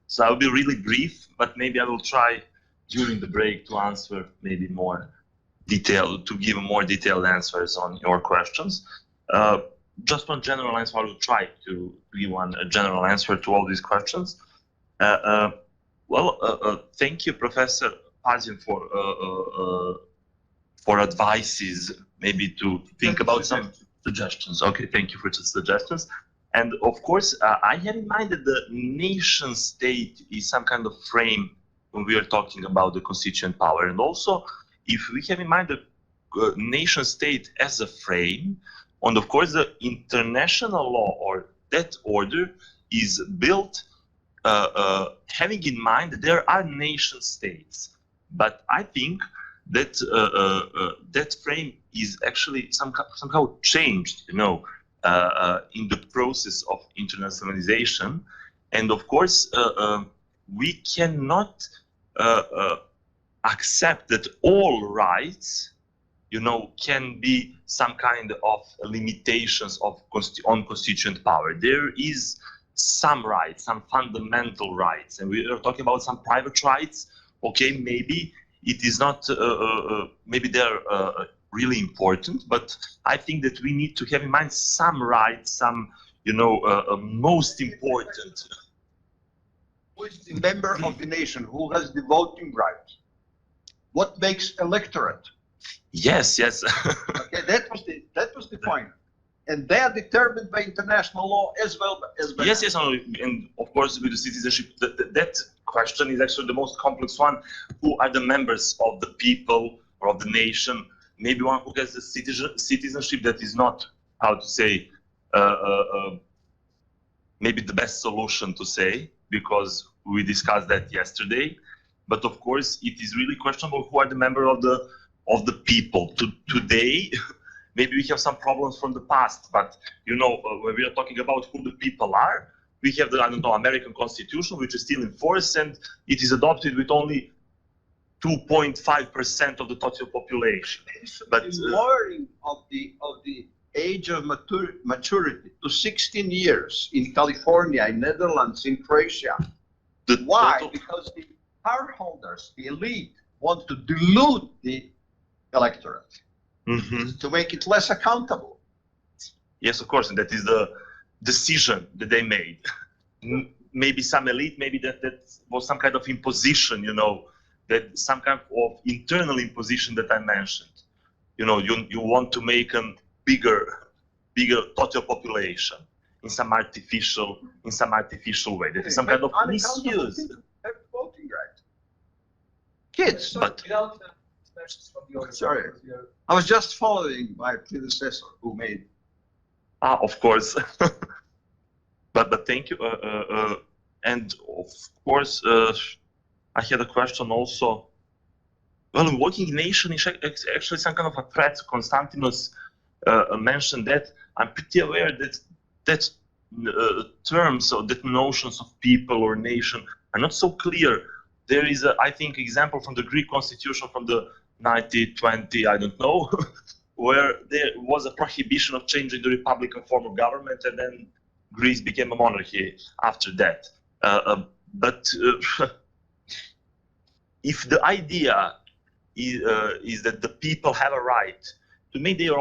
S4: So I'll be really brief, but maybe I will try during the break to answer maybe more detailed, to give more detailed answers on your questions. Just one general answer, I will try to give a general answer to all these questions. Thank you, Professor Pazin, for advices, maybe to think about some suggestions. Okay, thank you for the suggestions. And of course, I have in mind that the nation state is some kind of frame when we are talking about the constituent power. And also, if we have in mind the nation state as a frame, and of course, the international law or that order is built having in mind that there are nation states. But I think that that frame is actually somehow changed, in the process of internationalization, And of course, we cannot accept that all rights, can be some kind of limitations on constituent power. There is some rights, some fundamental rights, and we are talking about some private rights. Okay, maybe it is not, maybe they're really important, but I think that we need to have in mind some rights, some, most important.
S5: Who is the member of the nation? Who has the voting rights? What makes electorate?
S4: Yes.
S5: Okay, that was the point, and they are determined by international law as well as by.
S4: Yes, and of course with the citizenship, that question is actually the most complex one. Who are the members of the people or of the nation? Maybe one who has the citizenship that is not, how to say, maybe the best solution to say, because we discussed that yesterday. But of course, it is really questionable who are the members of the people. Today, maybe we have some problems from the past, but when we are talking about who the people are, we have the, American Constitution, which is still in force, and it is adopted with only 2.5% of the total population. But
S5: lowering of the age of maturity to 16 years in California, in Netherlands, in Croatia. Why? Because the power holders, the elite, want to dilute the electorate to make it less accountable.
S4: Yes, of course, and that is the decision that they made. Maybe some elite, maybe that was some kind of imposition, that some kind of internal imposition that I mentioned. You want to make a bigger total population in some artificial way. That is some kind of misuse.
S5: Have voting rights. Kids.
S4: But
S5: sorry, I was just following my predecessor who made.
S4: Of course. but thank you. And of course, I had a question also. Well, a working nation is actually some kind of a threat. Konstantinos mentioned that. I'm pretty aware that terms or that notions of people or nation are not so clear. There is I think, example from the Greek constitution from the 1920, I don't know, where there was a prohibition of changing the republican form of government, and then Greece became a monarchy after that. But if the idea is that the people have a right to make their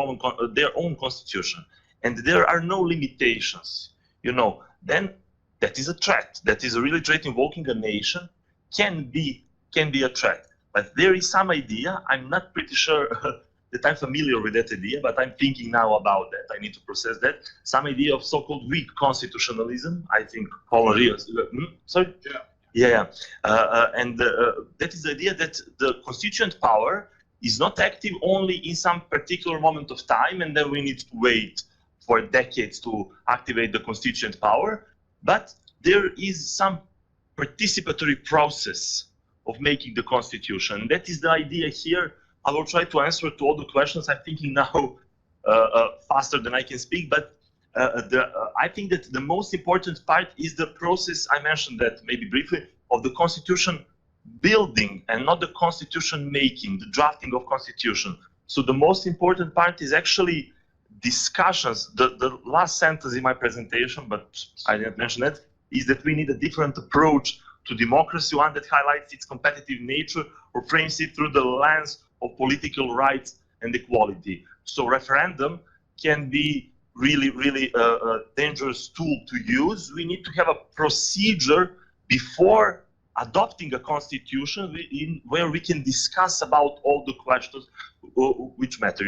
S4: own constitution, and there are no limitations, then that is a threat. That is a really threat. Invoking a nation can be a threat. But there is some idea. I'm not pretty sure that I'm familiar with that idea, but I'm thinking now about that. I need to process that. Some idea of so-called weak constitutionalism. I think Paul Rios. Sorry. Yeah. And that is the idea that the constituent power is not active only in some particular moment of time, and then we need to wait for decades to activate the constituent power. But there is some participatory process of making the constitution. That is the idea here. I will try to answer to all the questions. I'm thinking now faster than I can speak, but I think that the most important part is the process. I mentioned that maybe briefly, of the constitution building and not the constitution making, the drafting of constitution. So the most important part is actually discussions. The last sentence in my presentation, but I didn't mention it, is that we need a different approach to democracy, one that highlights its competitive nature or frames it through the lens of political rights and equality. So referendum can be really a dangerous tool to use. We need to have a procedure before adopting a constitution where we can discuss about all the questions which matter,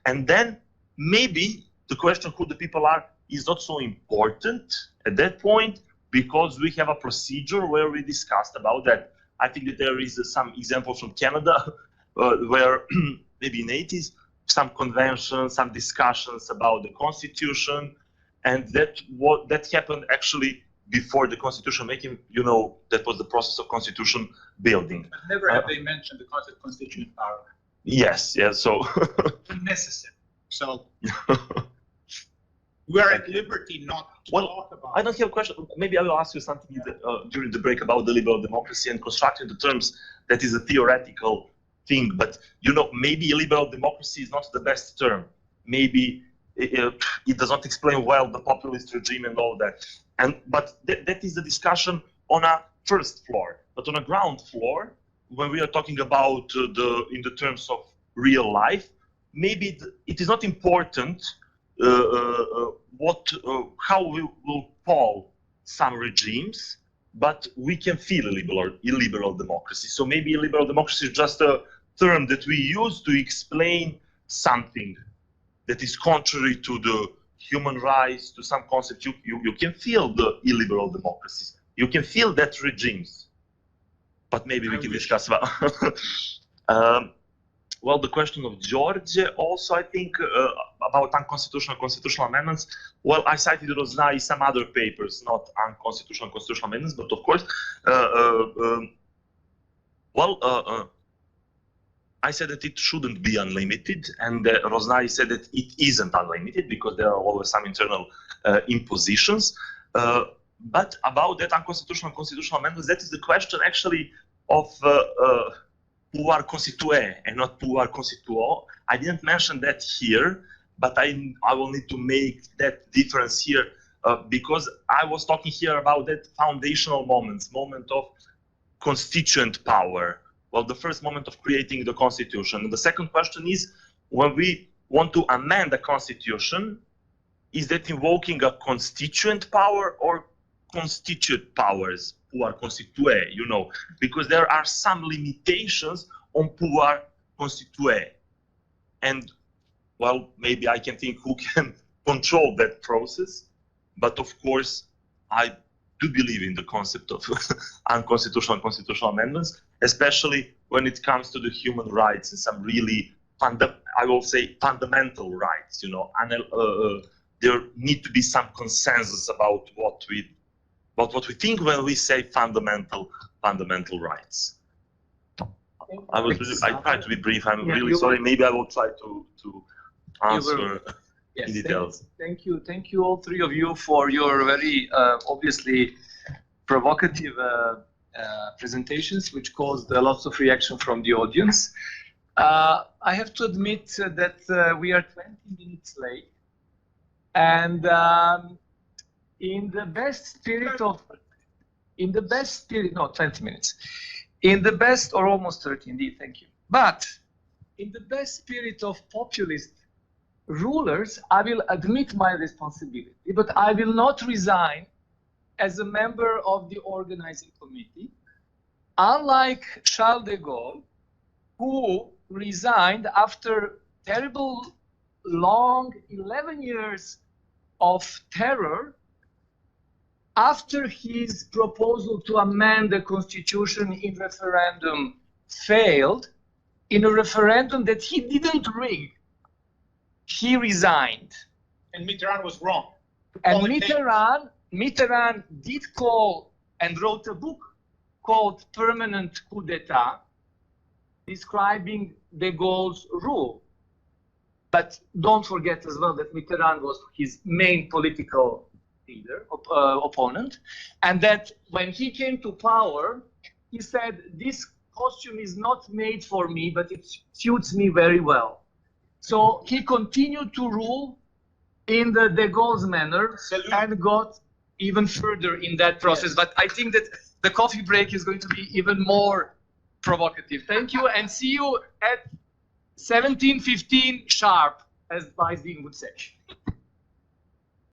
S4: And then maybe the question who the people are is not so important at that point, because we have a procedure where we discussed about that. I think that there is some examples from Canada where maybe in the 80s, some conventions, some discussions about the constitution, and that happened actually before the constitution making, that was the process of constitution building.
S7: But never have they mentioned the concept of constituent power.
S4: Yes, so.
S7: Unnecessary. So.
S3: We are at liberty not to
S4: Well,
S3: talk about
S4: I don't have a question. Maybe I will ask you something during the break about the liberal democracy and constructing the terms. That is a theoretical thing, but you know, maybe liberal democracy is not the best term. Maybe it does not explain well the populist regime and all that. But that is the discussion on a first floor. But on a ground floor, when we are talking about in the terms of real life, maybe it is not important how we will call some regimes, but we can feel illiberal democracy. So maybe illiberal democracy is just a term that we use to explain something that is contrary to the human rights, to some concept. You can feel the illiberal democracies. You can feel that regimes. But maybe we can discuss about. Well, the question of George also, I think, about unconstitutional constitutional amendments. Well, I cited Rosnai some other papers, not unconstitutional constitutional amendments, but of course, I said that it shouldn't be unlimited, and Rosnai said that it isn't unlimited because there are always some internal impositions. But about that unconstitutional constitutional amendments, that is the question actually of pouvoir constitué and not pouvoir constituant. I didn't mention that here, but I will need to make that difference here because I was talking here about that foundational moment of constituent power. Well, the first moment of creating the constitution. And the second question is, when we want to amend the constitution, is that invoking a constituent power or constituent powers? Pouvoir constitué, you know, because there are some limitations on pouvoir constitué. And, well, maybe I can think who can control that process. But of course, I do believe in the concept of unconstitutional and constitutional amendments, especially when it comes to the human rights and some really, I will say, fundamental rights. You know, there need to be some consensus about what we think when we say fundamental rights. I tried to be brief. I'm really sorry. Maybe I will try to answer in details.
S1: Thank you, all three of you, for your very obviously provocative presentations, which caused lots of reaction from the audience. I have to admit that we are 20 minutes late, and in the best spirit, no, 20 minutes. In the best, or almost 30 indeed, thank you. But in the best spirit of populist rulers, I will admit my responsibility, but I will not resign as a member of the organizing committee, unlike Charles de Gaulle, who resigned after terrible, long 11 years of terror, after his proposal to amend the constitution in referendum failed, in a referendum that he didn't rig. He resigned.
S3: And Mitterrand was wrong.
S1: And Mitterrand did call and wrote a book called Permanent Coup d'etat, describing de Gaulle's rule. But don't forget as well that Mitterrand was his main political leader, opponent, and that when he came to power, he said, this costume is not made for me, but it suits me very well. So he continued to rule in the de Gaulle's manner and got even further in that process. Yes. But I think that the coffee break is going to be even more provocative. Thank you, and see you at 17:15 sharp, as Vice Dean would say.